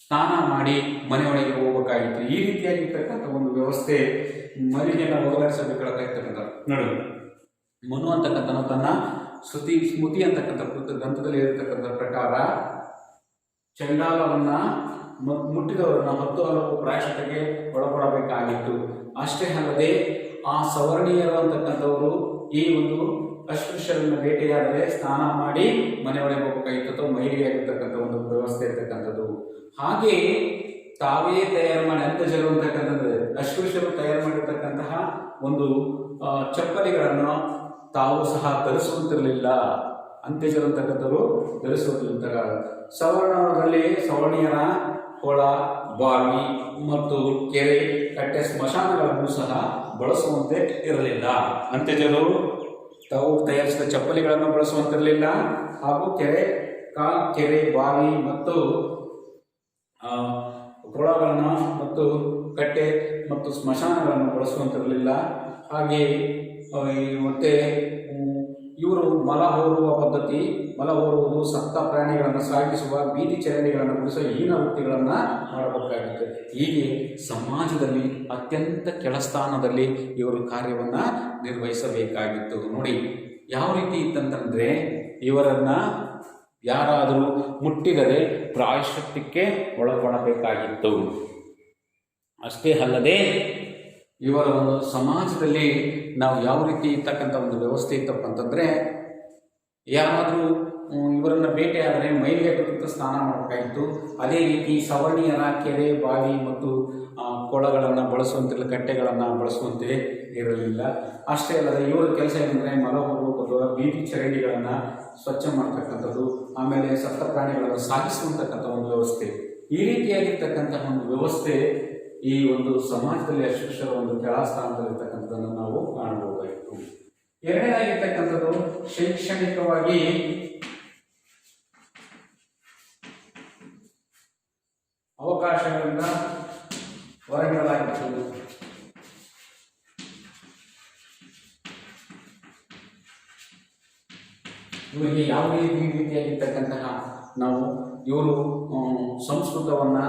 ಸ್ನಾನ ಮಾಡಿ ಮನೆಯೊಳಗೆ ಹೋಗಬೇಕಾಗಿತ್ತು. ಈ ರೀತಿಯಾಗಿರ್ತಕ್ಕಂಥ ಒಂದು ವ್ಯವಸ್ಥೆ ಮನೆಯನ್ನ ಹೋಗಲಾಡಿಸಬೇಕಾಗಿರ್ತಕ್ಕಂಥ ನೋಡು. ಮನು ಅಂತಕ್ಕಂಥ ತನ್ನ ಸ್ಮೃತಿ ಅಂತಕ್ಕಂಥ ಗ್ರಂಥದಲ್ಲಿ ಇರತಕ್ಕಂಥ ಪ್ರಕಾರ ಚಂಡಾಲವನ್ನ ಮುಟ್ಟಿದವರನ್ನ 10 ಹಲವು ಪ್ರಾಯಶ್ಚಿತ್ತಕ್ಕೆ ಒಳಪಡಬೇಕಾಗಿತ್ತು. ಅಷ್ಟೇ ಅಲ್ಲದೆ ಆ ಸವರ್ಣೀಯರು ಅಂತಕ್ಕಂಥವರು ಈ ಒಂದು ಅಸ್ಪೃಶ್ಯರನ್ನು ಬೇಟೆಯಾದರೆ ಸ್ನಾನ ಮಾಡಿ ಮನೆಯೊಳಗೆ ಹೋಗಬೇಕಾಗಿತ್ತು ಅಥವಾ ಮಹಿಳೆಯಾಗಿರ್ತಕ್ಕಂಥ ಒಂದು ವ್ಯವಸ್ಥೆ ಇರ್ತಕ್ಕಂಥದ್ದು. ಹಾಗೆ ತಾವೇ ತಯಾರು ಮಾಡಿ ಅಂತ್ಯಜರು ಅಂತಕ್ಕಂಥದ್ದು ಅಸ್ಪೃಶ್ಯರು ತಯಾರು ಮಾಡಿರ್ತಕ್ಕಂತಹ ಒಂದು ಚಪ್ಪಲಿಗಳನ್ನು ತಾವು ಸಹ ಧರಿಸುವಂತಿರಲಿಲ್ಲ. ಅಂತ್ಯಜರು ಅಂತಕ್ಕಂಥವರು ಧರಿಸುವಂತಿಲ್ಲ. ಸವರ್ಣದಲ್ಲಿ ಸವರ್ಣೀಯರ ಕೊಳ, ಬಾವಿ ಮತ್ತು ಕೆರೆ, ಕಟ್ಟೆ, ಸ್ಮಶಾನಗಳನ್ನು ಸಹ ಬಳಸುವಂತೆ ಇರಲಿಲ್ಲ. ಅಂತ್ಯಜರು ತಾವು ತಯಾರಿಸಿದ ಚಪ್ಪಲಿಗಳನ್ನು ಬಳಸುವಂತಿರಲಿಲ್ಲ. ಹಾಗೂ ಕೆರೆ, ಬಾವಿ ಮತ್ತು ಕೊಳಗಳನ್ನು ಮತ್ತು ಕಟ್ಟೆ ಮತ್ತು ಸ್ಮಶಾನಗಳನ್ನು ಬಳಸುವಂತಿರಲಿಲ್ಲ. ಹಾಗೆ ಮತ್ತೆ ಇವರು ಮಲ ಹೊರುವ ಪದ್ಧತಿ, ಮಲ ಹೊರುವುದು, ಸತ್ತ ಪ್ರಾಣಿಗಳನ್ನು ಸಾಗಿಸುವ, ಬೀದಿ ಚರಂಡಿಗಳನ್ನು ಗುಡಿಸುವ ಹೀನ ವೃತ್ತಿಗಳನ್ನು ಮಾಡಬೇಕಾಗಿತ್ತು. ಹೀಗೆ ಸಮಾಜದಲ್ಲಿ ಅತ್ಯಂತ ಕೆಳಸ್ಥಾನದಲ್ಲಿ ಇವರು ಕಾರ್ಯವನ್ನು ನಿರ್ವಹಿಸಬೇಕಾಗಿತ್ತು. ನೋಡಿ ಯಾವ ರೀತಿ ಇತ್ತಂತಂದ್ರೆ ಇವರನ್ನ ಯಾರಾದರೂ ಮುಟ್ಟಿದರೆ ಪ್ರಾಯಶ್ಚಿತ್ತಕ್ಕೆ ಒಳಪಡಬೇಕಾಗಿತ್ತು. ಅಷ್ಟೇ ಅಲ್ಲದೆ ಇವರ ಒಂದು ಸಮಾಜದಲ್ಲಿ ನಾವು ಯಾವ ರೀತಿ ಇರ್ತಕ್ಕಂಥ ಒಂದು ವ್ಯವಸ್ಥೆ ಇತ್ತಪ್ಪ ಅಂತಂದರೆ ಯಾರಾದರೂ ಇವರನ್ನು ಭೇಟಿಯಾದರೆ ಮೈಲಿಗೆ ತೊಟ್ಟು ಸ್ನಾನ ಮಾಡಬೇಕಾಗಿತ್ತು. ಅದೇ ರೀತಿ ಸವರ್ಣೀಯರ ಕೆರೆ, ಬಾವಿ ಮತ್ತು ಕೊಳಗಳನ್ನು ಬಳಸುವಂತಿರಲಿಲ್ಲ, ಕಟ್ಟೆಗಳನ್ನು ಬಳಸುವಂತೆ ಇರಲಿಲ್ಲ. ಅಷ್ಟೇ ಅಲ್ಲದೆ ಇವರ ಕೆಲಸ ಏನಂದರೆ ಮಲಹೋರು ಅಥವಾ ಬೀದಿ ಚರಂಡಿಗಳನ್ನು ಸ್ವಚ್ಛ ಮಾಡ್ತಕ್ಕಂಥದ್ದು, ಆಮೇಲೆ ಸತ್ತ ಪ್ರಾಣಿಗಳನ್ನು ಸಾಗಿಸುವಂತಕ್ಕಂಥ ಒಂದು ವ್ಯವಸ್ಥೆ. ಈ ರೀತಿಯಾಗಿರ್ತಕ್ಕಂತಹ ಒಂದು ವ್ಯವಸ್ಥೆ ಈ ಒಂದು ಸಮಾಜದಲ್ಲಿ ಅಸ್ಪೃಶ್ಯರ ಒಂದು ಕೆಳ ಸ್ಥಾನದಲ್ಲಿರ್ತಕ್ಕಂಥದ್ದನ್ನು ನಾವು ಕಾಣಬಹುದಾಗಿತ್ತು. ಎರಡನೇದಾಗಿರ್ತಕ್ಕಂಥದ್ದು ಶೈಕ್ಷಣಿಕವಾಗಿ ಅವಕಾಶಗಳಿಂದ ಹೊರಗಿಡಲಾಗಿತ್ತು. ಇವರಿಗೆ ಯಾವುದೇ ರೀತಿಯಾಗಿರ್ತಕ್ಕಂತಹ ಇವರು ಸಂಸ್ಕೃತವನ್ನು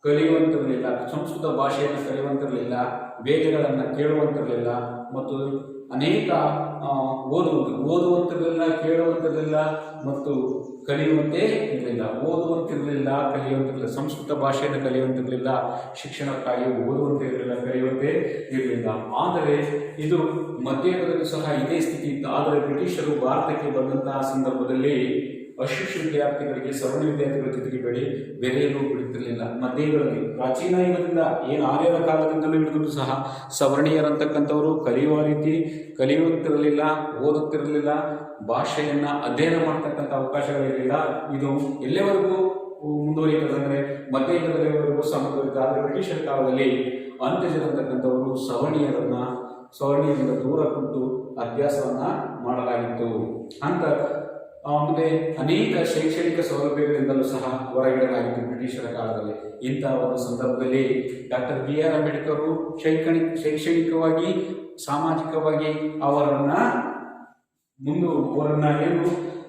ಕಲಿಯುವಂತಿರಲಿಲ್ಲ, ಸಂಸ್ಕೃತ ಭಾಷೆಯನ್ನು ಕಲಿಯುವಂತಿರಲಿಲ್ಲ, ವೇದಗಳನ್ನು ಕೇಳುವಂತಿರಲಿಲ್ಲ ಮತ್ತು ಅನೇಕ ಓದುವಂತಿರಲಿಲ್ಲ, ಕೇಳುವಂತಿರಲಿಲ್ಲ ಮತ್ತು ಕಲಿಯುವಂತೆ ಇರಲಿಲ್ಲ. ಓದುವಂತಿರಲಿಲ್ಲ, ಕಲಿಯುವಂತಿರಲಿಲ್ಲ, ಸಂಸ್ಕೃತ ಭಾಷೆಯನ್ನು ಕಲಿಯುವಂತಿರಲಿಲ್ಲ, ಶಿಕ್ಷಣಕ್ಕಾಗಿ ಓದುವಂತೆ ಇರಲಿಲ್ಲ, ಕಲಿಯುವಂತೆ ಇರಲಿಲ್ಲ. ಆದರೆ ಇದು ಮಧ್ಯಯುಗದಲ್ಲೂ ಸಹ ಇದೇ ಸ್ಥಿತಿ ಇತ್ತು. ಆದರೆ ಬ್ರಿಟಿಷರು ಭಾರತಕ್ಕೆ ಬಂದಂತಹ ಸಂದರ್ಭದಲ್ಲಿ ಅಸ್ಪೃಶ್ಯ ವಿದ್ಯಾರ್ಥಿಗಳಿಗೆ ಸವರ್ಣ ವಿದ್ಯಾರ್ಥಿಗಳ ಜೊತೆಗೆ ಬೆರೆಯಲು ಬಿಡುತ್ತಿರಲಿಲ್ಲ. ಮಧ್ಯಯುಗದಲ್ಲಿ ಪ್ರಾಚೀನ ಯುಗದಿಂದ ಏನು ಆರ್ಯರ ಕಾಲದಿಂದಲೂ ಹಿಡಿದು ಸಹ ಸವರ್ಣೀಯರಂತಕ್ಕಂಥವರು ಕಲಿಯುವಂತಿರಲಿಲ್ಲ, ಓದುತ್ತಿರಲಿಲ್ಲ, ಭಾಷೆಯನ್ನು ಅಧ್ಯಯನ ಮಾಡ್ತಕ್ಕಂಥ ಅವಕಾಶಗಳಿರಲಿಲ್ಲ. ಇದು ಎಲ್ಲಿವರೆಗೂ ಮುಂದುವರಿಯುತ್ತದೆ ಮಧ್ಯಯುಗದಲ್ಲಿವರೆಗೂ ಸಂಬಂಧಿಸಿದ. ಆದರೆ ಬ್ರಿಟಿಷರ ಕಾಲದಲ್ಲಿ ಅಂತ್ಯಜರಂತಕ್ಕಂಥವರು ಸವರ್ಣೀಯರಿಂದ ದೂರ ಕೊಟ್ಟು ಅಭ್ಯಾಸವನ್ನು ಮಾಡಲಾಗಿತ್ತು ಅಂತ. ಆಮೇಲೆ ಅನೇಕ ಶೈಕ್ಷಣಿಕ ಸೌಲಭ್ಯಗಳಿಂದಲೂ ಸಹ ಹೊರಗಿಡಲಾಗಿತ್ತು ಬ್ರಿಟಿಷರ ಕಾಲದಲ್ಲಿ. ಇಂತಹ ಒಂದು ಸಂದರ್ಭದಲ್ಲಿ ಡಾಕ್ಟರ್ BR ಅಂಬೇಡ್ಕರ್ ಶೈಕ್ಷಣಿಕವಾಗಿ, ಸಾಮಾಜಿಕವಾಗಿ ಅವರನ್ನ ಏನು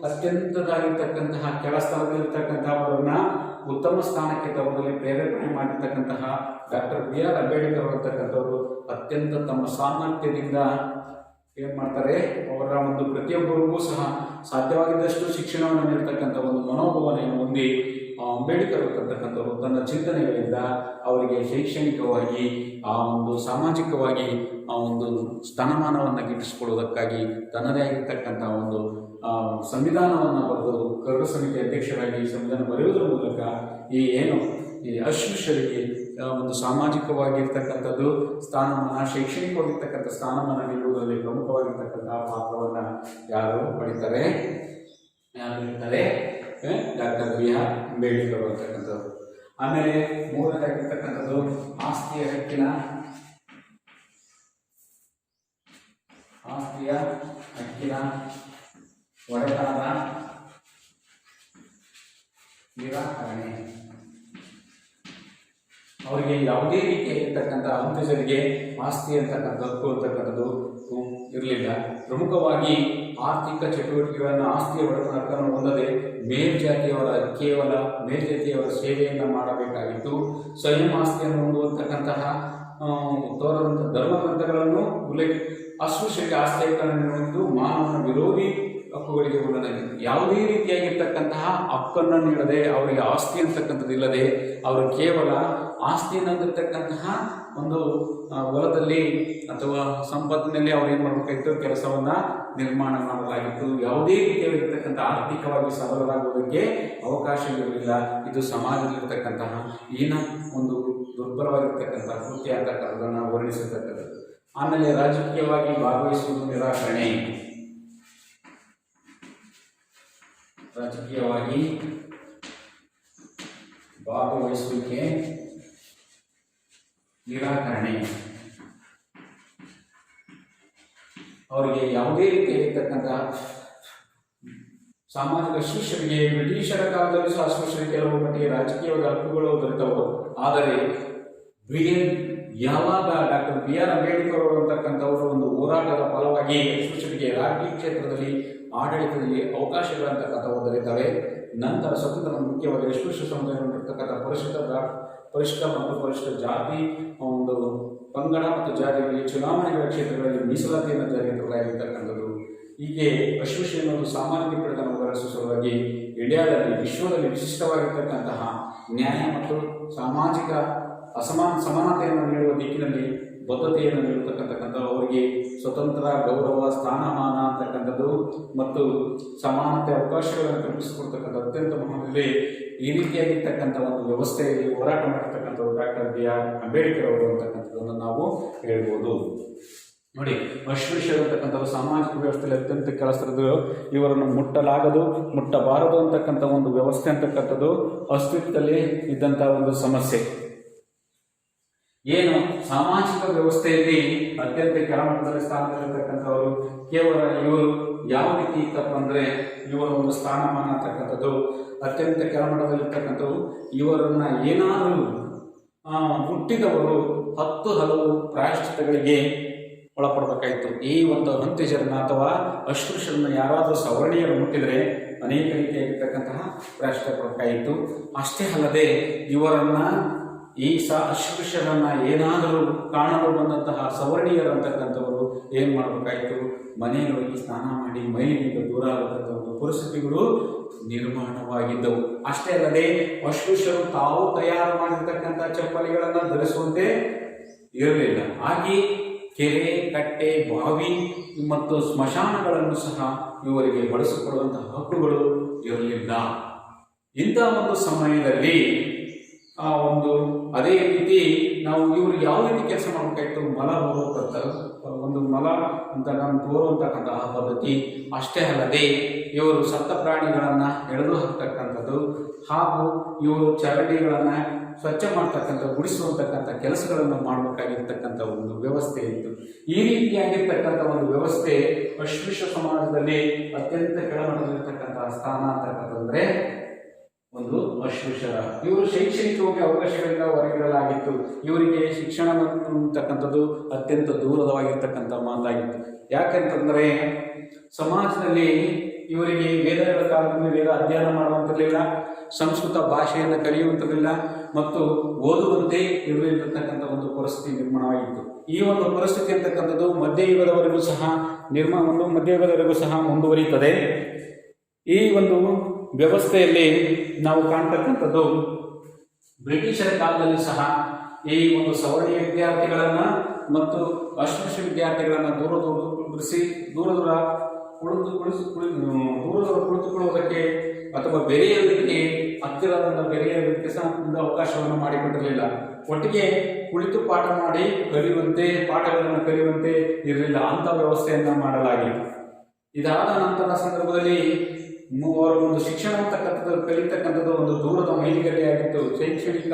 ಅತ್ಯಂತದಾಗಿರ್ತಕ್ಕಂತಹ ಕೆಳ ಸ್ಥಾನದಲ್ಲಿರ್ತಕ್ಕಂತಹ ಅವರನ್ನ ಉತ್ತಮ ಸ್ಥಾನಕ್ಕೆ ತರುವುದರಲ್ಲಿ ಪ್ರೇರೇಪಣೆ ಮಾಡಿರ್ತಕ್ಕಂತಹ ಡಾಕ್ಟರ್ BR ಅಂಬೇಡ್ಕರ್ ಅಂತಕ್ಕಂಥವರು ಅತ್ಯಂತ ತಮ್ಮ ಸಾಮರ್ಥ್ಯದಿಂದ ಏನು ಮಾಡ್ತಾರೆ, ಅವರ ಒಂದು ಪ್ರತಿಯೊಬ್ಬರಿಗೂ ಸಹ ಸಾಧ್ಯವಾಗಿದ್ದಷ್ಟು ಶಿಕ್ಷಣವನ್ನು ನೀಡ್ತಕ್ಕಂಥ ಒಂದು ಮನೋಭಾವನೆಯನ್ನು ಹೊಂದಿ ಅಂಬೇಡ್ಕರ್ ಅಂತಕ್ಕಂಥವರು ತನ್ನ ಚಿಂತನೆಗಳಿಂದ ಅವರಿಗೆ ಶೈಕ್ಷಣಿಕವಾಗಿ ಸಾಮಾಜಿಕವಾಗಿ ಒಂದು ಸ್ಥಾನಮಾನವನ್ನು ಗಿಟ್ಟಿಸಿಕೊಳ್ಳುವುದಕ್ಕಾಗಿ ತನ್ನದೇ ಆಗಿರ್ತಕ್ಕಂಥ ಒಂದು ಸಂವಿಧಾನವನ್ನು ಬರೆದು ಕರಡು ಸಮಿತಿ ಅಧ್ಯಕ್ಷರಾಗಿ ಸಂವಿಧಾನ ಬರೆಯುವುದರ ಮೂಲಕ ಈ ಅಸ್ಪೃಶ್ಯರಿಗೆ ಒಂದು ಸಾಮಾಜಿಕವಾಗಿರ್ತಕ್ಕಂಥದ್ದು ಸ್ಥಾನಮಾನ, ಶೈಕ್ಷಣಿಕವಾಗಿರ್ತಕ್ಕಂಥ ಸ್ಥಾನಮಾನ ನೀಡುವುದರಲ್ಲಿ ಪ್ರಮುಖವಾಗಿರ್ತಕ್ಕಂತಹ ಪಾತ್ರವನ್ನು ಯಾರು ಪಡಿತಾರೆ ಡಾಕ್ಟರ್ BR ಅಂಬೇಡ್ಕರ್ ಅಂತಕ್ಕಂಥದ್ದು. ಆಮೇಲೆ ಮೂರನೇದಾಗಿರ್ತಕ್ಕಂಥದ್ದು ಆಸ್ತಿಯ ಹಕ್ಕಿನ ಒಡೆತನದ ನಿರಾಕರಣೆ. ಅವರಿಗೆ ಯಾವುದೇ ರೀತಿಯಾಗಿರ್ತಕ್ಕಂಥ ಅಂತ್ಯಜರಿಗೆ ಆಸ್ತಿ ಅಂತಕ್ಕಂಥದ್ದು ಇರಲಿಲ್ಲ. ಪ್ರಮುಖವಾಗಿ ಆರ್ಥಿಕ ಚಟುವಟಿಕೆಗಳನ್ನು ಆಸ್ತಿಯ ಒಡೆತನವನ್ನು ಹೊಂದದೆ ಮೇಲ್ಜಾತಿಯವರ ಸೇವೆಯನ್ನು ಮಾಡಬೇಕಾಗಿತ್ತು. ಸ್ವಯಂ ಆಸ್ತಿಯನ್ನು ಹೊಂದುವಂತಕ್ಕಂತಹ ಧರ್ಮ ಗ್ರಂಥಗಳನ್ನು ಅಸ್ಪೃಶ್ಯರಿಗೆ ಆಸ್ತಿ ಹಕ್ಕನ್ನು ನೀಡುವುದು ಮಾನವನ ವಿರೋಧಿ ಹಕ್ಕುಗಳಿಗೆ ಉಲ್ಲಂಘನೆ. ಯಾವುದೇ ರೀತಿಯಾಗಿರ್ತಕ್ಕಂತಹ ಹಕ್ಕನ್ನು ನೀಡದೆ, ಅವರಿಗೆ ಆಸ್ತಿ ಅಂತಕ್ಕಂಥದ್ದು ಇಲ್ಲದೆ, ಅವರು ಕೇವಲ ಆಸ್ತಿಯನ್ನು ಹೊಂದಿರತಕ್ಕಂತಹ ಒಂದು ಹೊಲದಲ್ಲಿ ಅಥವಾ ಸಂಪತ್ತಿನಲ್ಲಿ ಅವ್ರು ಏನು ಮಾಡಬೇಕಾಗಿತ್ತು, ಕೆಲಸವನ್ನು ನಿರ್ಮಾಣ ಮಾಡಲಾಗಿತ್ತು. ಯಾವುದೇ ರೀತಿಯಾಗಿರ್ತಕ್ಕಂಥ ಆರ್ಥಿಕವಾಗಿ ಸಬಲರಾಗುವುದಕ್ಕೆ ಅವಕಾಶವಿರಲಿಲ್ಲ. ಇದು ಸಮಾಜದಲ್ಲಿರ್ತಕ್ಕಂತಹ ಒಂದು ದುರ್ಬಲವಾಗಿರ್ತಕ್ಕಂಥ ಕೃತ್ಯ ಅಂತಕ್ಕಂಥದ್ದನ್ನು ವರ್ಣಿಸತಕ್ಕಂಥದ್ದು. ಆಮೇಲೆ ರಾಜಕೀಯವಾಗಿ ಭಾಗವಹಿಸುವುದು ನಿರಾಕರಣೆ. ರಾಜಕೀಯವಾಗಿ ಭಾಗವಹಿಸುವಿಕೆ ನಿರಾಕರಣೆ. ಅವರಿಗೆ ಯಾವುದೇ ರೀತಿಯಾಗಿರ್ತಕ್ಕಂಥ ಸಾಮಾಜಿಕ ಅಸ್ಪೃಶ್ಯರಿಗೆ ಬ್ರಿಟಿಷರ ಕಾಲದಲ್ಲಿ ಸಹ ಅಸ್ಪೃಶ್ಯರಿಗೆ ಕೆಲವು ಮಟ್ಟಿಗೆ ರಾಜಕೀಯವಾದ ಹಕ್ಕುಗಳು ದೊರೆತವು. ಆದರೆ ಯಾವಾಗ ಡಾಕ್ಟರ್ BR ಅಂಬೇಡ್ಕರ್ ಅಂತಕ್ಕಂಥವರು ಒಂದು ಹೋರಾಟದ ಫಲವಾಗಿ ಅಸ್ಪೃಶ್ಯರಿಗೆ ರಾಜಕೀಯ ಕ್ಷೇತ್ರದಲ್ಲಿ, ಆಡಳಿತದಲ್ಲಿ ಅವಕಾಶಗಳಂತಕ್ಕಂಥವು ದೊರೆತವೆ. ನಂತರ ಸ್ವತಂತ್ರ ಮುಖ್ಯವಾಗಿ ಅಸ್ಪೃಶ್ಯ ಸಮುದಾಯದಲ್ಲಿರ್ತಕ್ಕಂಥ ಪರಿಶಿಷ್ಟ ಮತ್ತು ಪರಿಶಿಷ್ಟ ಜಾತಿ, ಒಂದು ಪಂಗಡ ಮತ್ತು ಜಾತಿಗಳಿಗೆ ಚುನಾವಣೆಗಳ ಕ್ಷೇತ್ರಗಳಲ್ಲಿ ಮೀಸಲಾತಿಯನ್ನು ಜಾರಿಗೆ ತರಲಾಗಿರ್ತಕ್ಕಂಥದ್ದು. ಹೀಗೆ ಅಸ್ಪೃಶ್ಯ ಎನ್ನುವುದು ಸಾಮಾಜಿಕ ಪೀಡನ ಹೊರಡಿಸುವ ಸಲುವಾಗಿ ಇಂಡಿಯಾದಲ್ಲಿ, ವಿಶ್ವದಲ್ಲಿ ವಿಶಿಷ್ಟವಾಗಿರ್ತಕ್ಕಂತಹ ನ್ಯಾಯ ಮತ್ತು ಸಾಮಾಜಿಕ ಸಮಾನತೆಯನ್ನು ನೀಡುವ ದಿಕ್ಕಿನಲ್ಲಿ ಬದ್ಧತೆಯನ್ನು ನೀಡತಕ್ಕಂಥಕ್ಕಂಥ ಅವರಿಗೆ ಸ್ವತಂತ್ರ ಗೌರವ ಸ್ಥಾನಮಾನ ಅಂತಕ್ಕಂಥದ್ದು ಮತ್ತು ಸಮಾನತೆ ಅವಕಾಶಗಳನ್ನು ಕಲ್ಪಿಸಿಕೊಡ್ತಕ್ಕಂಥ ಅತ್ಯಂತ ಮಹತ್ವದಲ್ಲಿ ಈ ರೀತಿಯಾಗಿರ್ತಕ್ಕಂಥ ಒಂದು ವ್ಯವಸ್ಥೆಯಲ್ಲಿ ಹೋರಾಟ ಮಾಡಿರ್ತಕ್ಕಂಥವ್ರು ಡಾಕ್ಟರ್ B.R. ಅಂಬೇಡ್ಕರ್ ಅವರು ಅಂತಕ್ಕಂಥದ್ದನ್ನು ನಾವು ಹೇಳ್ಬೋದು. ನೋಡಿ, ಅಸ್ಪೃಶ್ಯರು ಅಂತಕ್ಕಂಥದ್ದು ಸಾಮಾಜಿಕ ವ್ಯವಸ್ಥೆಯಲ್ಲಿ ಅತ್ಯಂತ ಕೆಲಸದ್ದು, ಇವರನ್ನು ಮುಟ್ಟಲಾಗದು ಮುಟ್ಟಬಾರದು ಅಂತಕ್ಕಂಥ ಒಂದು ವ್ಯವಸ್ಥೆ ಅಂತಕ್ಕಂಥದ್ದು ಅಸ್ತಿತ್ವದಲ್ಲಿ ಇದ್ದಂಥ ಒಂದು ಸಮಸ್ಯೆ. ಏನು ಸಾಮಾಜಿಕ ವ್ಯವಸ್ಥೆಯಲ್ಲಿ ಅತ್ಯಂತ ಕೆಳಮಟ್ಟದಲ್ಲಿ ಸ್ಥಾನದಲ್ಲಿರ್ತಕ್ಕಂಥವರು ಕೇವಲ ಇವರು ಯಾವ ರೀತಿ ಇತ್ತಪ್ಪ ಅಂದರೆ ಇವರ ಒಂದು ಸ್ಥಾನಮಾನ ಅಂತಕ್ಕಂಥದ್ದು ಅತ್ಯಂತ ಕೆಳಮಟ್ಟದಲ್ಲಿರ್ತಕ್ಕಂಥವು. ಇವರನ್ನ ಏನಾದರೂ ಹುಟ್ಟಿದವರು 10 ಹಲವು ಪ್ರಾಯಶ್ಚಿತ್ತಗಳಿಗೆ ಒಳಪಡಬೇಕಾಯಿತು. ಈ ಒಂದು ಅಂತ್ಯಜರನ್ನ ಅಥವಾ ಅಸ್ಪೃಶ್ಯರನ್ನ ಯಾರಾದರೂ ಸವರ್ಣೀಯರು ಮುಟ್ಟಿದರೆ ಅನೇಕ ರೀತಿಯಾಗಿರ್ತಕ್ಕಂತಹ ಪ್ರಾಯಶ್ಚಿತ್ತ ಕೊಡಬೇಕಾಯಿತು. ಅಷ್ಟೇ ಅಲ್ಲದೆ ಇವರನ್ನ ಈ ಅಸ್ಪೃಶ್ಯರನ್ನ ಏನಾದರೂ ಕಾಣಲು ಬಂದಂತಹ ಸವರ್ಣೀಯರಂತಕ್ಕಂಥವರು ಏನು ಮಾಡಬೇಕಾಯಿತು, ಮನೆಯಲ್ಲಿ ಹೋಗಿ ಸ್ನಾನ ಮಾಡಿ ಮೈಲಿನಿಂದ ದೂರ ಆಗತಕ್ಕಂಥ ಒಂದು ಪರಿಸ್ಥಿತಿಗಳು ನಿರ್ಮಾಣವಾಗಿದ್ದವು. ಅಷ್ಟೇ ಅಲ್ಲದೆ ಅಸ್ಪೃಶ್ಯರು ತಾವು ತಯಾರು ಮಾಡಿರ್ತಕ್ಕಂಥ ಚಪ್ಪಲಿಗಳನ್ನು ಧರಿಸುವಂತೆ ಇರಲಿಲ್ಲ. ಹಾಗೆ ಕೆರೆ, ಕಟ್ಟೆ, ಬಾವಿ ಮತ್ತು ಸ್ಮಶಾನಗಳನ್ನು ಸಹ ಇವರಿಗೆ ಬಳಸಿಕೊಳ್ಳುವಂತಹ ಹಕ್ಕುಗಳು ಇರಲಿಲ್ಲ. ಇಂಥ ಒಂದು ಸಮಯದಲ್ಲಿ ಅದೇ ರೀತಿ ನಾವು ಇವರು ಯಾವ ರೀತಿ ಕೆಲಸ ಮಾಡಬೇಕಾಯಿತು, ಮಲ ಹೋಗುವಂಥ ಒಂದು ಮಲ ಅಂತ ನಾನು ತೋರುವಂತಕ್ಕಂತಹ ಪದ್ಧತಿ. ಅಷ್ಟೇ ಅಲ್ಲದೆ ಇವರು ಸತ್ತ ಪ್ರಾಣಿಗಳನ್ನು ಎಳೆದು ಹಾಕ್ತಕ್ಕಂಥದ್ದು ಹಾಗೂ ಇವರು ಚರಂಡಿಗಳನ್ನು ಸ್ವಚ್ಛ ಮಾಡ್ತಕ್ಕಂಥ ಗುಡಿಸುವಂತಕ್ಕಂಥ ಕೆಲಸಗಳನ್ನು ಮಾಡಬೇಕಾಗಿರ್ತಕ್ಕಂಥ ಒಂದು ವ್ಯವಸ್ಥೆ ಇತ್ತು. ಈ ರೀತಿಯಾಗಿರ್ತಕ್ಕಂಥ ಒಂದು ವ್ಯವಸ್ಥೆ ಅಸ್ಪೃಶ್ಯ ಸಮಾಜದಲ್ಲಿ ಅತ್ಯಂತ ಕೆಳಮಟ್ಟದಲ್ಲಿರ್ತಕ್ಕಂತಹ ಸ್ಥಾನ ಅಂತಕ್ಕಂಥಂದ್ರೆ ಒಂದು ಅಸ್ಪೃಶ್ಯರ. ಇವರು ಶೈಕ್ಷಣಿಕವಾಗಿ ಅವಕಾಶಗಳಿಂದ ಹೊರಗಿಡಲಾಗಿತ್ತು. ಇವರಿಗೆ ಶಿಕ್ಷಣ ಅಂತಕ್ಕಂಥದ್ದು ಅತ್ಯಂತ ದೂರವಾಗಿರ್ತಕ್ಕಂಥ ಮಾತಾಗಿತ್ತು. ಯಾಕೆಂತಂದರೆ ಸಮಾಜದಲ್ಲಿ ಇವರಿಗೆ ವೇದಗಳ ಕಾಲದಲ್ಲಿ ವೇದ ಅಧ್ಯಯನ ಮಾಡುವಂತಿರಲಿಲ್ಲ, ಸಂಸ್ಕೃತ ಭಾಷೆಯನ್ನು ಕಲಿಯುವಂತಿರಲಿಲ್ಲ ಮತ್ತು ಓದುವಂತೆ ಇರಲಿರ್ತಕ್ಕಂಥ ಒಂದು ಪರಿಸ್ಥಿತಿ ನಿರ್ಮಾಣವಾಗಿತ್ತು. ಈ ಒಂದು ಪರಿಸ್ಥಿತಿ ಅಂತಕ್ಕಂಥದ್ದು ಮಧ್ಯಯುಗದವರೆಗೂ ಸಹ ಮುಂದುವರಿಯುತ್ತದೆ. ಈ ಒಂದು ವ್ಯವಸ್ಥೆಯಲ್ಲಿ ನಾವು ಕಾಣ್ತಕ್ಕಂಥದ್ದು ಬ್ರಿಟಿಷರ ಕಾಲದಲ್ಲಿ ಸಹ ಈ ಒಂದು ಸವರ್ಣೀಯ ವಿದ್ಯಾರ್ಥಿಗಳನ್ನು ಮತ್ತು ಅಸ್ಪೃಶ್ಯ ವಿದ್ಯಾರ್ಥಿಗಳನ್ನು ದೂರ ಕುಳಿತುಕೊಳ್ಳುವುದಕ್ಕೆ ಅಥವಾ ಬೆರೆಯುವುದಕ್ಕೆ ಹತ್ತಿರದಿಂದ ಬೆರೆಯುವುದಕ್ಕೆ ಸಹ ಅವಕಾಶವನ್ನು ಮಾಡಿಕೊಟ್ಟಿರಲಿಲ್ಲ. ಒಟ್ಟಿಗೆ ಕುಳಿತು ಪಾಠ ಮಾಡಿ ಪಾಠಗಳನ್ನು ಕಲಿಯುವಂತೆ ಇರಲಿಲ್ಲ. ಅಂಥ ವ್ಯವಸ್ಥೆಯನ್ನು ಮಾಡಲಾಗಿತ್ತು. ಇದಾದ ನಂತರ ಸಂದರ್ಭದಲ್ಲಿ ಅವರ ಒಂದು ಶಿಕ್ಷಣ ಅಂತಕ್ಕಂಥದ್ದು ಕಲಿತಕ್ಕಂಥದ್ದು ಒಂದು ದೂರದ ಮೈಲಿಗಲ್ಲಿ ಆಗಿತ್ತು. ಶೈಕ್ಷಣಿಕ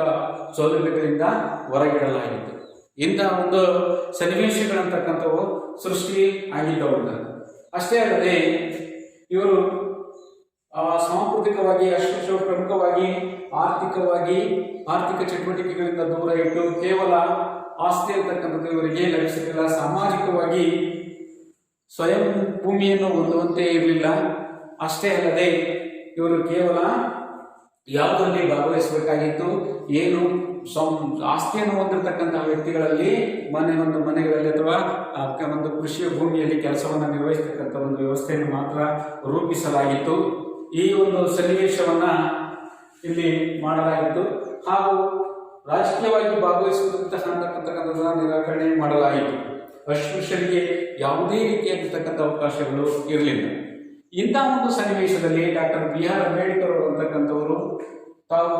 ಸೌಲಭ್ಯಗಳಿಂದ ಹೊರಗಿಡಲಾಗಿತ್ತು. ಇಂತಹ ಒಂದು ಸನ್ನಿವೇಶಗಳಂತಕ್ಕಂಥವು ಸೃಷ್ಟಿ ಆಗಿದ್ದವು. ಅಷ್ಟೇ ಅಲ್ಲದೆ ಇವರು ಸಾಂಸ್ಕೃತಿಕವಾಗಿ ಅಸ್ಪೃಶ್ಯರು ಪ್ರಮುಖವಾಗಿ ಆರ್ಥಿಕ ಚಟುವಟಿಕೆಗಳಿಂದ ದೂರ ಇಟ್ಟು ಕೇವಲ ಆಸ್ತಿ ಅಂತಕ್ಕಂಥದ್ದು ಇವರಿಗೆ ಲಭಿಸಲಿಲ್ಲ. ಸಾಮಾಜಿಕವಾಗಿ ಸ್ವಯಂ ಭೂಮಿಯನ್ನು ಹೊಂದುವಂತೆ ಇರಲಿಲ್ಲ. ಅಷ್ಟೇ ಅಲ್ಲದೆ ಇವರು ಕೇವಲ ಯಾವುದರಲ್ಲಿ ಭಾಗವಹಿಸಬೇಕಾಗಿತ್ತು, ಏನು ಆಸ್ತಿಯನ್ನು ಹೊಂದಿರತಕ್ಕಂತಹ ವ್ಯಕ್ತಿಗಳಲ್ಲಿ ಮನೆಗಳಲ್ಲಿ ಅಥವಾ ಒಂದು ಕೃಷಿಯ ಭೂಮಿಯಲ್ಲಿ ಕೆಲಸವನ್ನು ನಿರ್ವಹಿಸತಕ್ಕಂಥ ಒಂದು ವ್ಯವಸ್ಥೆಯನ್ನು ಮಾತ್ರ ರೂಪಿಸಲಾಗಿತ್ತು. ಈ ಒಂದು ಸನ್ನಿವೇಶವನ್ನ ಇಲ್ಲಿ ಮಾಡಲಾಗಿತ್ತು. ಹಾಗೂ ರಾಜಕೀಯವಾಗಿ ಭಾಗವಹಿಸುವಂತಕ್ಕಂಥದ್ದನ್ನು ನಿರಾಕರಣೆ ಮಾಡಲಾಯಿತು. ಅಸ್ಪೃಶ್ಯರಿಗೆ ಯಾವುದೇ ರೀತಿಯಾಗಿರ್ತಕ್ಕಂಥ ಅವಕಾಶಗಳು ಇರಲಿಲ್ಲ. ಇಂಥ ಒಂದು ಸನ್ನಿವೇಶದಲ್ಲಿ ಡಾಕ್ಟರ್ B.R. ಅಂಬೇಡ್ಕರ್ ಅಂತಕ್ಕಂಥವರು ತಾವು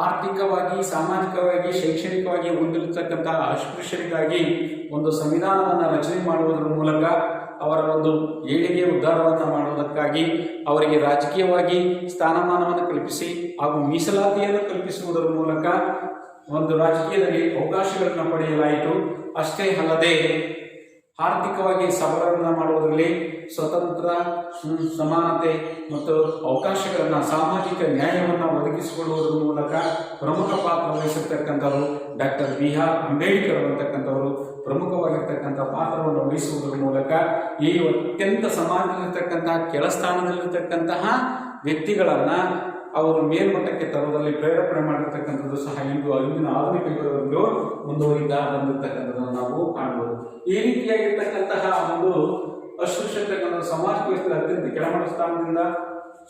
ಆರ್ಥಿಕವಾಗಿ, ಸಾಮಾಜಿಕವಾಗಿ, ಶೈಕ್ಷಣಿಕವಾಗಿ ಹೊಂದಿರತಕ್ಕಂತಹ ಅಸ್ಪೃಶ್ಯರಿಗಾಗಿ ಒಂದು ಸಂವಿಧಾನವನ್ನು ರಚನೆ ಮಾಡುವುದರ ಮೂಲಕ ಅವರ ಒಂದು ಏಳಿಗೆ ಉದ್ಧಾರವನ್ನು ಮಾಡುವುದಕ್ಕಾಗಿ ಅವರಿಗೆ ರಾಜಕೀಯವಾಗಿ ಸ್ಥಾನಮಾನವನ್ನು ಕಲ್ಪಿಸಿ ಹಾಗೂ ಮೀಸಲಾತಿಯನ್ನು ಕಲ್ಪಿಸುವುದರ ಮೂಲಕ ಒಂದು ರಾಜಕೀಯದಲ್ಲಿ ಅವಕಾಶಗಳನ್ನು ಪಡೆಯಲಾಯಿತು. ಅಷ್ಟೇ ಅಲ್ಲದೆ ಆರ್ಥಿಕವಾಗಿ ಸಬಲರನ್ನು ಮಾಡುವುದರಲ್ಲಿ ಸ್ವತಂತ್ರ, ಸಮಾನತೆ ಮತ್ತು ಅವಕಾಶಗಳನ್ನು, ಸಾಮಾಜಿಕ ನ್ಯಾಯವನ್ನು ಒದಗಿಸಿಕೊಳ್ಳುವುದರ ಮೂಲಕ ಪ್ರಮುಖ ಪಾತ್ರ ವಹಿಸಿರ್ತಕ್ಕಂಥವರು ಡಾಕ್ಟರ್ B.R. ಅಂಬೇಡ್ಕರ್ ಅಂತಕ್ಕಂಥವರು ಪ್ರಮುಖವಾಗಿರ್ತಕ್ಕಂಥ ಪಾತ್ರವನ್ನು ವಹಿಸುವುದರ ಮೂಲಕ ಈ ಅತ್ಯಂತ ಸಮಾಜದಲ್ಲಿರ್ತಕ್ಕಂತಹ ಕೆಳಸ್ಥಾನದಲ್ಲಿರ್ತಕ್ಕಂತಹ ವ್ಯಕ್ತಿಗಳನ್ನು ಅವರು ಮೇಲ್ಮಟ್ಟಕ್ಕೆ ತರುವುದರಲ್ಲಿ ಪ್ರೇರೇಪಣೆ ಮಾಡಿರ್ತಕ್ಕಂಥದ್ದು ಸಹ ಇಂದಿನ ಆಧುನಿಕ ಯುಗದವರೆಗೂ ಮುಂದುವರಿತಾ ಬಂದಿರತಕ್ಕಂಥದ್ದನ್ನು ನಾವು ಕಾಣಬಹುದು. ಈ ರೀತಿಯಾಗಿರ್ತಕ್ಕಂತಹ ಒಂದು ಅಸ್ಪೃಶ್ಯತಕ್ಕಂಥ ಸಮಾಜ ವ್ಯವಸ್ಥೆ ಅತ್ಯಂತ ಕೆಳಮಟ್ಟ ಸ್ಥಾನದಿಂದ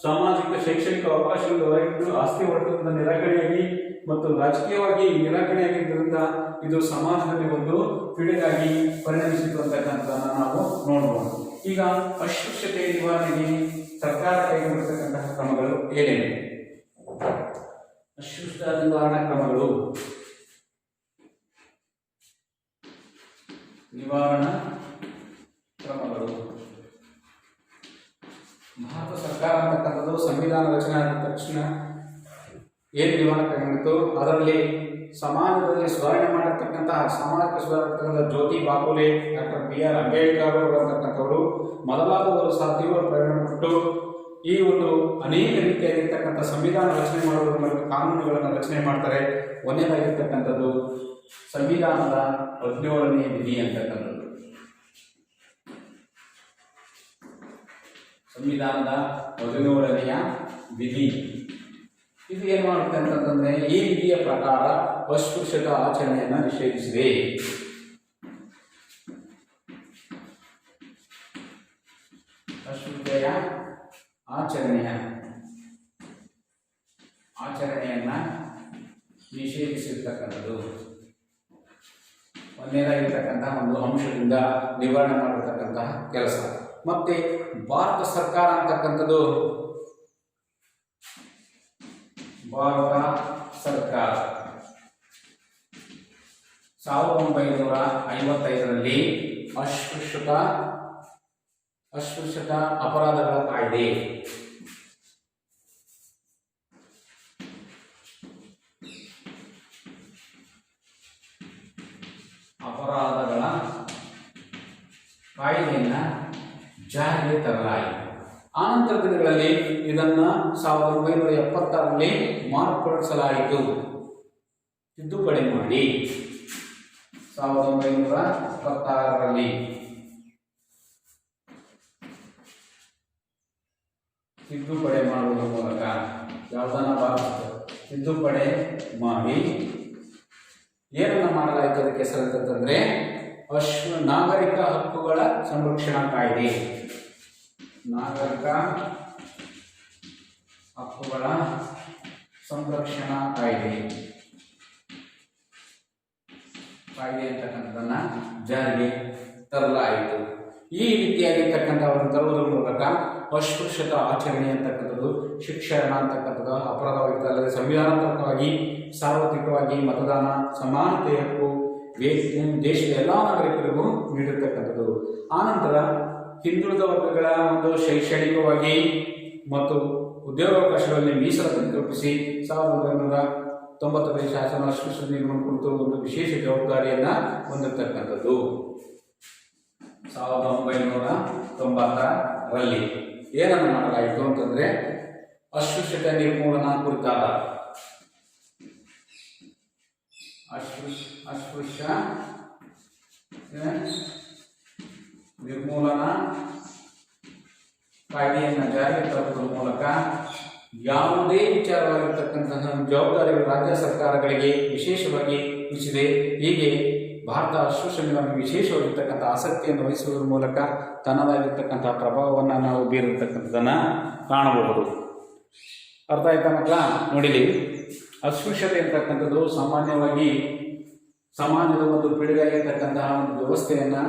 ಸಾಮಾಜಿಕ ಶೈಕ್ಷಣಿಕ ಅವಕಾಶಗಳಿಂದ ಹೊರಗಿದ್ದು ಆಸ್ತಿ ಹೊಡೆತದಿಂದ ನಿರಾಕರಣೆಯಾಗಿ ಮತ್ತು ರಾಜಕೀಯವಾಗಿ ನಿರಾಕರಣೆಯಾಗಿದ್ದರಿಂದ ಇದು ಸಮಾಜದಲ್ಲಿ ಒಂದು ಪೀಡೆಗಾಗಿ ಪರಿಣಮಿಸಿತು ಅಂತಕ್ಕಂಥದ್ದನ್ನು ನಾವು ನೋಡಬಹುದು. ಈಗ ಅಸ್ಪೃಶ್ಯತೆ ನಿವಾರಣೆಗೆ ಸರ್ಕಾರ ಕೈಗೊಂಡಿರ್ತಕ್ಕಂತಹ ಕ್ರಮಗಳು ಏನೇನು? ಅಸ್ಪೃಶ್ಯತಾ ನಿವಾರಣಾ ಕ್ರಮಗಳು ಭಾರತ ಸರ್ಕಾರ ಅಂತಕ್ಕಂಥದ್ದು ಸಂವಿಧಾನ ರಚನೆ ಆದ ತಕ್ಷಣ ಏನು ನಿವಾರಣೆ ಕೈಗೊಂಡಿತ್ತು, ಅದರಲ್ಲಿ ಸಮಾಜದಲ್ಲಿ ಸುಧಾರಣೆ ಮಾಡಿರ್ತಕ್ಕಂತಹ ಸಾಮಾಜಿಕ ಸುಧಾರಕ ಜ್ಯೋತಿ ಬಾಪುಲೆ, ಡಾಕ್ಟರ್ BR ಅಂಬೇಡ್ಕರ್ ಅವರು ಅಂತಕ್ಕಂಥವರು ಮೊದಲಾದವರು ಸಹ ತೀವ್ರ ಪ್ರಯಾಣ ಕೊಟ್ಟು ಈ ಒಂದು ಅನೇಕ ರೀತಿಯಾಗಿರ್ತಕ್ಕಂಥ ಸಂವಿಧಾನ ರಚನೆ ಮಾಡುವುದರ ಮೂಲಕ ಕಾನೂನುಗಳನ್ನು ರಚನೆ ಮಾಡ್ತಾರೆ. ಒಂದನೇದಾಗಿರ್ತಕ್ಕಂಥದ್ದು ಸಂವಿಧಾನದ 17ನೇ ವಿಧಿ ಅಂತಕ್ಕಂಥದ್ದು. ಸಂವಿಧಾನದ 17ನೆಯ ವಿಧಿ ಇದು ಏನು ಮಾಡುತ್ತೆ ಅಂತಂದ್ರೆ, ಈ ವಿಧಿಯ ಪ್ರಕಾರ ಅಸ್ಪೃಶ್ಯತಾ ಆಚರಣೆಯನ್ನು ನಿಷೇಧಿಸಿದೆ. ಅಸ್ಪೃಶ್ಯತೆಯ ಆಚರಣೆಯನ್ನ ನಿಷೇಧಿಸಿರ್ತಕ್ಕಂಥದ್ದು ಒಂದನೇದಾಗಿರ್ತಕ್ಕಂತಹ ಒಂದು ಅಂಶದಿಂದ ನಿವಾರಣೆ ಮಾಡಿರ್ತಕ್ಕಂತಹ ಕೆಲಸ. ಮತ್ತೆ ಭಾರತ ಸರ್ಕಾರ ಅಂತಕ್ಕಂಥದ್ದು, ಭಾರತ ಸರ್ಕಾರ 1955ರಲ್ಲಿ ಅಸ್ಪೃಶ್ಯತಾ ಅಪರಾಧಗಳ ಕಾಯ್ದೆ ಕಾಯ್ದೆಯನ್ನ ಜಾರಿಗೆ ತರಲಾಯಿತು. ಆನಂತರ ದಿನಗಳಲ್ಲಿ ಇದನ್ನ 1976ರಲ್ಲಿ ಮಾರ್ಪಡಿಸಲಾಯಿತು, ತಿದ್ದುಪಡಿ ಮಾಡಿ 1976ರಲ್ಲಿ ತಿದ್ದುಪಡಿ ಮಾಡುವುದರ ಮೂಲಕ ಯಾವುದನ್ನ ತಿದ್ದುಪಡಿ ಮಾಡಿ ಏನನ್ನ ಮಾಡಲಾಯಿತು, ಅದಕ್ಕೆ ಹೆಸರಂತಂದ್ರೆ ನಾಗರಿಕ ಹಕ್ಕುಗಳ ಸಂರಕ್ಷಣಾ ಕಾಯ್ದೆ. ನಾಗರಿಕ ಹಕ್ಕುಗಳ ಸಂರಕ್ಷಣಾ ಕಾಯ್ದೆ ಅಂತಕ್ಕಂಥದ್ದನ್ನ ಜಾರಿಗೆ ತರಲಾಯಿತು. ಈ ರೀತಿಯಾಗಿರ್ತಕ್ಕಂಥ ಒಂದು ತರುವುದರ ಮೂಲಕ ಅಸ್ಪೃಶ್ಯತಾ ಆಚರಣೆ ಅಂತಕ್ಕಂಥದ್ದು ಶಿಕ್ಷಣ ಅಂತಕ್ಕಂಥದ್ದು ಅಪರಾಧವಾಗಿರುತ್ತೆ. ಅಲ್ಲದೆ ಸಂವಿಧಾನಾತ್ಮಕವಾಗಿ ಸಾರ್ವತ್ರಿಕವಾಗಿ ಮತದಾನ, ಸಮಾನತೆ ಹಕ್ಕು ದೇಶದ ಎಲ್ಲ ನಾಗರಿಕರಿಗೂ ನೀಡಿರ್ತಕ್ಕಂಥದ್ದು. ಆನಂತರ ಹಿಂದುಳಿದ ವರ್ಗಗಳ ಒಂದು ಶೈಕ್ಷಣಿಕವಾಗಿ ಮತ್ತು ಉದ್ಯೋಗಾವಕಾಶಗಳಲ್ಲಿ ಮೀಸಲಾತಿ ಕಲ್ಪಿಸಿ 1990ರಲ್ಲಿ ಶಾಸನ ಅಸ್ಪೃಶ್ಯತೆ ನಿರ್ಮೂಲನೆ ಕುರಿತು ಒಂದು ವಿಶೇಷ ಜವಾಬ್ದಾರಿಯನ್ನ ಹೊಂದಿರತಕ್ಕಂಥದ್ದು. 1990ರಲ್ಲಿ ಏನನ್ನು ಮಾಡಲಾಯಿತು ಅಂತಂದ್ರೆ, ಅಸ್ಪೃಶ್ಯತೆ ನಿರ್ಮೂಲನಾ ಕುರಿತಾದ ಅಸ್ಪೃಶ್ಯ ನಿರ್ಮೂಲನಾ ಕಾಯ್ದೆಯನ್ನು ಜಾರಿಗೆ ತರುವುದರ ಮೂಲಕ ಯಾವುದೇ ವಿಚಾರವಾಗಿರ್ತಕ್ಕಂತಹ ಜವಾಬ್ದಾರಿಗಳು ರಾಜ್ಯ ಸರ್ಕಾರಗಳಿಗೆ ವಿಶೇಷವಾಗಿ ವಹಿಸಿದೆ. ಹೀಗೆ ಭಾರತ ಅಸ್ಪೃಶ್ಯ ನಿವಾರಣೆಗೆ ವಿಶೇಷವಾಗಿರ್ತಕ್ಕಂಥ ಆಸಕ್ತಿಯನ್ನು ವಹಿಸುವುದರ ಮೂಲಕ ತನ್ನದಾಗಿರ್ತಕ್ಕಂತಹ ಪ್ರಭಾವವನ್ನು ನಾವು ಬೀರಿರ್ತಕ್ಕಂಥದ್ದನ್ನು ಕಾಣಬಹುದು. ಅರ್ಥ ಆಯ್ತಾ ಮಕ್ಕಳ? ನೋಡಿಲಿ, ಅಸ್ಪೃಶ್ಯತೆ ಅಂತಕ್ಕಂಥದ್ದು ಸಾಮಾನ್ಯವಾಗಿ ಸಮಾಜದ ಒಂದು ಪೀಳಿಗೆಯಾಗಿರ್ತಕ್ಕಂತಹ ಒಂದು ವ್ಯವಸ್ಥೆಯನ್ನು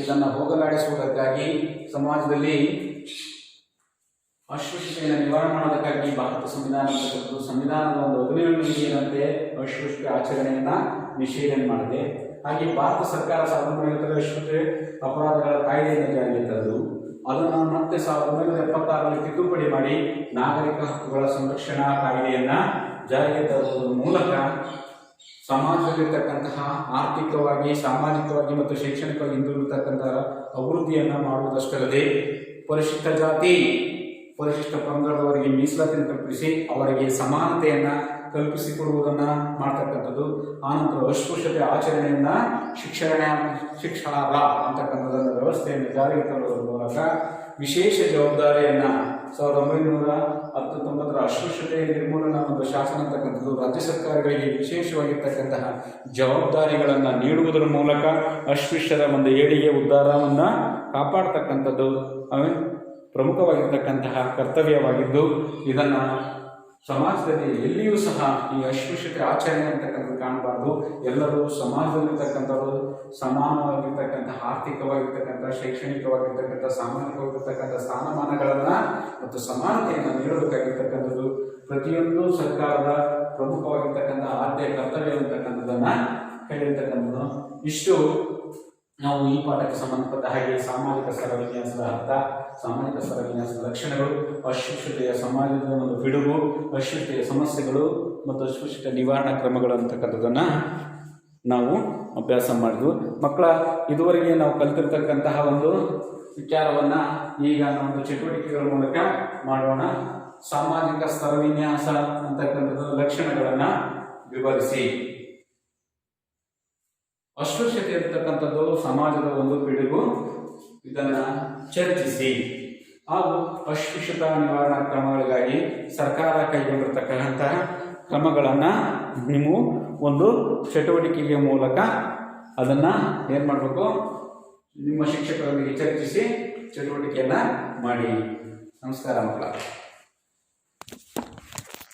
ಇದನ್ನು ಹೋಗಲಾಡಿಸುವುದಕ್ಕಾಗಿ ಸಮಾಜದಲ್ಲಿ ಅಸ್ಪೃಶ್ಯತೆಯನ್ನು ನಿವಾರಣೆ ಮಾಡೋದಕ್ಕಾಗಿ ಭಾರತ ಸಂವಿಧಾನದ ಒಂದು 17ನೇ ವಿಧಿಯಂತೆ ಅಸ್ಪೃಶ್ಯ ಆಚರಣೆಯನ್ನು ನಿಷೇಧನೆ ಮಾಡಿದೆ. ಹಾಗೆ ಭಾರತ ಸರ್ಕಾರ 1950 ಅಸ್ಪೃಶ್ಯತೆ ಅಪರಾಧಗಳ ಕಾಯ್ದೆಯನ್ನು ಜಾರಿಗೆ ತಂದು ಅದನ್ನು ಮತ್ತೆ 1976ರಲ್ಲಿ ತಿದ್ದುಪಡಿ ಮಾಡಿ ನಾಗರಿಕ ಹಕ್ಕುಗಳ ಸಂರಕ್ಷಣಾ ಕಾಯ್ದೆಯನ್ನ ಜಾರಿಗೆ ತರುವುದರ ಮೂಲಕ ಸಮಾಜದಲ್ಲಿರ್ತಕ್ಕಂತಹ ಆರ್ಥಿಕವಾಗಿ, ಸಾಮಾಜಿಕವಾಗಿ ಮತ್ತು ಶೈಕ್ಷಣಿಕವಾಗಿ ಹಿಂದುಳಿದಿರ್ತಕ್ಕಂತಹ ಅಭಿವೃದ್ಧಿಯನ್ನು ಮಾಡುವುದಷ್ಟಲ್ಲದೆ ಪರಿಶಿಷ್ಟ ಜಾತಿ, ಪರಿಶಿಷ್ಟ ಪಂಗಡದವರಿಗೆ ಮೀಸಲಾತಿಯನ್ನು ಕಲ್ಪಿಸಿ ಅವರಿಗೆ ಸಮಾನತೆಯನ್ನು ಕಲ್ಪಿಸಿಕೊಡುವುದನ್ನು ಮಾಡ್ತಕ್ಕಂಥದ್ದು. ಆನಂತರ ಅಸ್ಪೃಶ್ಯತೆ ಆಚರಣೆಯನ್ನು ಶಿಕ್ಷಾರ್ಹ ಅಂತಕ್ಕಂಥದ್ದನ್ನು ವ್ಯವಸ್ಥೆಯನ್ನು ಜಾರಿಗೆ ತರುವುದರ ಮೂಲಕ ವಿಶೇಷ ಜವಾಬ್ದಾರಿಯನ್ನು 1919ರ ಅಸ್ಪೃಶ್ಯತೆ ನಿರ್ಮೂಲನಾ ಒಂದು ಶಾಸನ ಅಂತಕ್ಕಂಥದ್ದು ರಾಜ್ಯ ಸರ್ಕಾರಗಳಿಗೆ ವಿಶೇಷವಾಗಿರ್ತಕ್ಕಂತಹ ಜವಾಬ್ದಾರಿಗಳನ್ನು ನೀಡುವುದರ ಮೂಲಕ ಅಸ್ಪೃಶ್ಯರ ಒಂದು ಏಳಿಗೆ ಉದ್ಧಾರವನ್ನು ಕಾಪಾಡ್ತಕ್ಕಂಥದ್ದು ಪ್ರಮುಖವಾಗಿರ್ತಕ್ಕಂತಹ ಕರ್ತವ್ಯವಾಗಿದ್ದು ಇದನ್ನು ಸಮಾಜದಲ್ಲಿ ಎಲ್ಲಿಯೂ ಸಹ ಈ ಅಸ್ಪೃಶ್ಯತೆ ಆಚರಣೆ ಅಂತಕ್ಕಂಥದ್ದು ಕಾಣಬಾರ್ದು. ಎಲ್ಲರೂ ಸಮಾಜದಲ್ಲಿರ್ತಕ್ಕಂಥವರು ಸಮಾನವಾಗಿರ್ತಕ್ಕಂಥ ಆರ್ಥಿಕವಾಗಿರ್ತಕ್ಕಂಥ, ಶೈಕ್ಷಣಿಕವಾಗಿರ್ತಕ್ಕಂಥ, ಸಾಮಾಜಿಕವಾಗಿರ್ತಕ್ಕಂಥ ಸ್ಥಾನಮಾನಗಳನ್ನು ಮತ್ತು ಸಮಾನತೆಯನ್ನು ನೀಡಬೇಕಾಗಿರ್ತಕ್ಕಂಥದ್ದು ಪ್ರತಿಯೊಂದು ಸರ್ಕಾರದ ಪ್ರಮುಖವಾಗಿರ್ತಕ್ಕಂಥ ಆದ್ಯ ಕರ್ತವ್ಯ ಅಂತಕ್ಕಂಥದ್ದನ್ನು ಹೇಳಿರ್ತಕ್ಕಂಥದ್ದು. ಇಷ್ಟು ನಾವು ಈ ಪಾಠಕ್ಕೆ ಸಂಬಂಧಪಟ್ಟ ಹಾಗೆ ಸಾಮಾಜಿಕ ಸ್ತರವಿನ್ಯಾಸದ ಅರ್ಥ, ಸಾಮಾಜಿಕ ಸ್ತರವಿನ್ಯಾಸದ ಲಕ್ಷಣಗಳು, ಅಸ್ಪೃಶ್ಯತೆಯ ಸಮಾಜದ ಒಂದು ಪಿಡುಗು, ಅಸ್ಪೃಶ್ಯತೆಯ ಸಮಸ್ಯೆಗಳು ಮತ್ತು ಅಸ್ಪೃಶ್ಯತೆ ನಿವಾರಣಾ ಕ್ರಮಗಳು ಅಂತಕ್ಕಂಥದ್ದನ್ನು ನಾವು ಅಭ್ಯಾಸ ಮಾಡಿದ್ವು. ಮಕ್ಕಳ, ಇದುವರೆಗೆ ನಾವು ಕಲಿತಿರ್ತಕ್ಕಂತಹ ಒಂದು ವಿಚಾರವನ್ನು ಈಗ ನಾವು ಚಟುವಟಿಕೆಗಳ ಮೂಲಕ ಮಾಡೋಣ. ಸಾಮಾಜಿಕ ಸ್ತರವಿನ್ಯಾಸ ಅಂತಕ್ಕಂಥದ್ದು ಲಕ್ಷಣಗಳನ್ನು ವಿವರಿಸಿ. ಅಸ್ಪೃಶ್ಯತೆ ಇರತಕ್ಕಂಥದ್ದು ಸಮಾಜದ ಒಂದು ಪಿಡುಗು, ಇದನ್ನು ಚರ್ಚಿಸಿ. ಹಾಗೂ ಅಸ್ಪೃಶ್ಯತಾ ನಿವಾರಣಾ ಕ್ರಮಗಳಿಗಾಗಿ ಸರ್ಕಾರ ಕೈಗೊಂಡಿರ್ತಕ್ಕಂತಹ ಕ್ರಮಗಳನ್ನು ನೀವು ಒಂದು ಚಟುವಟಿಕೆಯ ಮೂಲಕ ಅದನ್ನು ಏನು ಮಾಡಬೇಕು, ನಿಮ್ಮ ಶಿಕ್ಷಕರೊಂದಿಗೆ ಚರ್ಚಿಸಿ ಚಟುವಟಿಕೆಯನ್ನು ಮಾಡಿ. ನಮಸ್ಕಾರ ಮಕ್ಕಳ.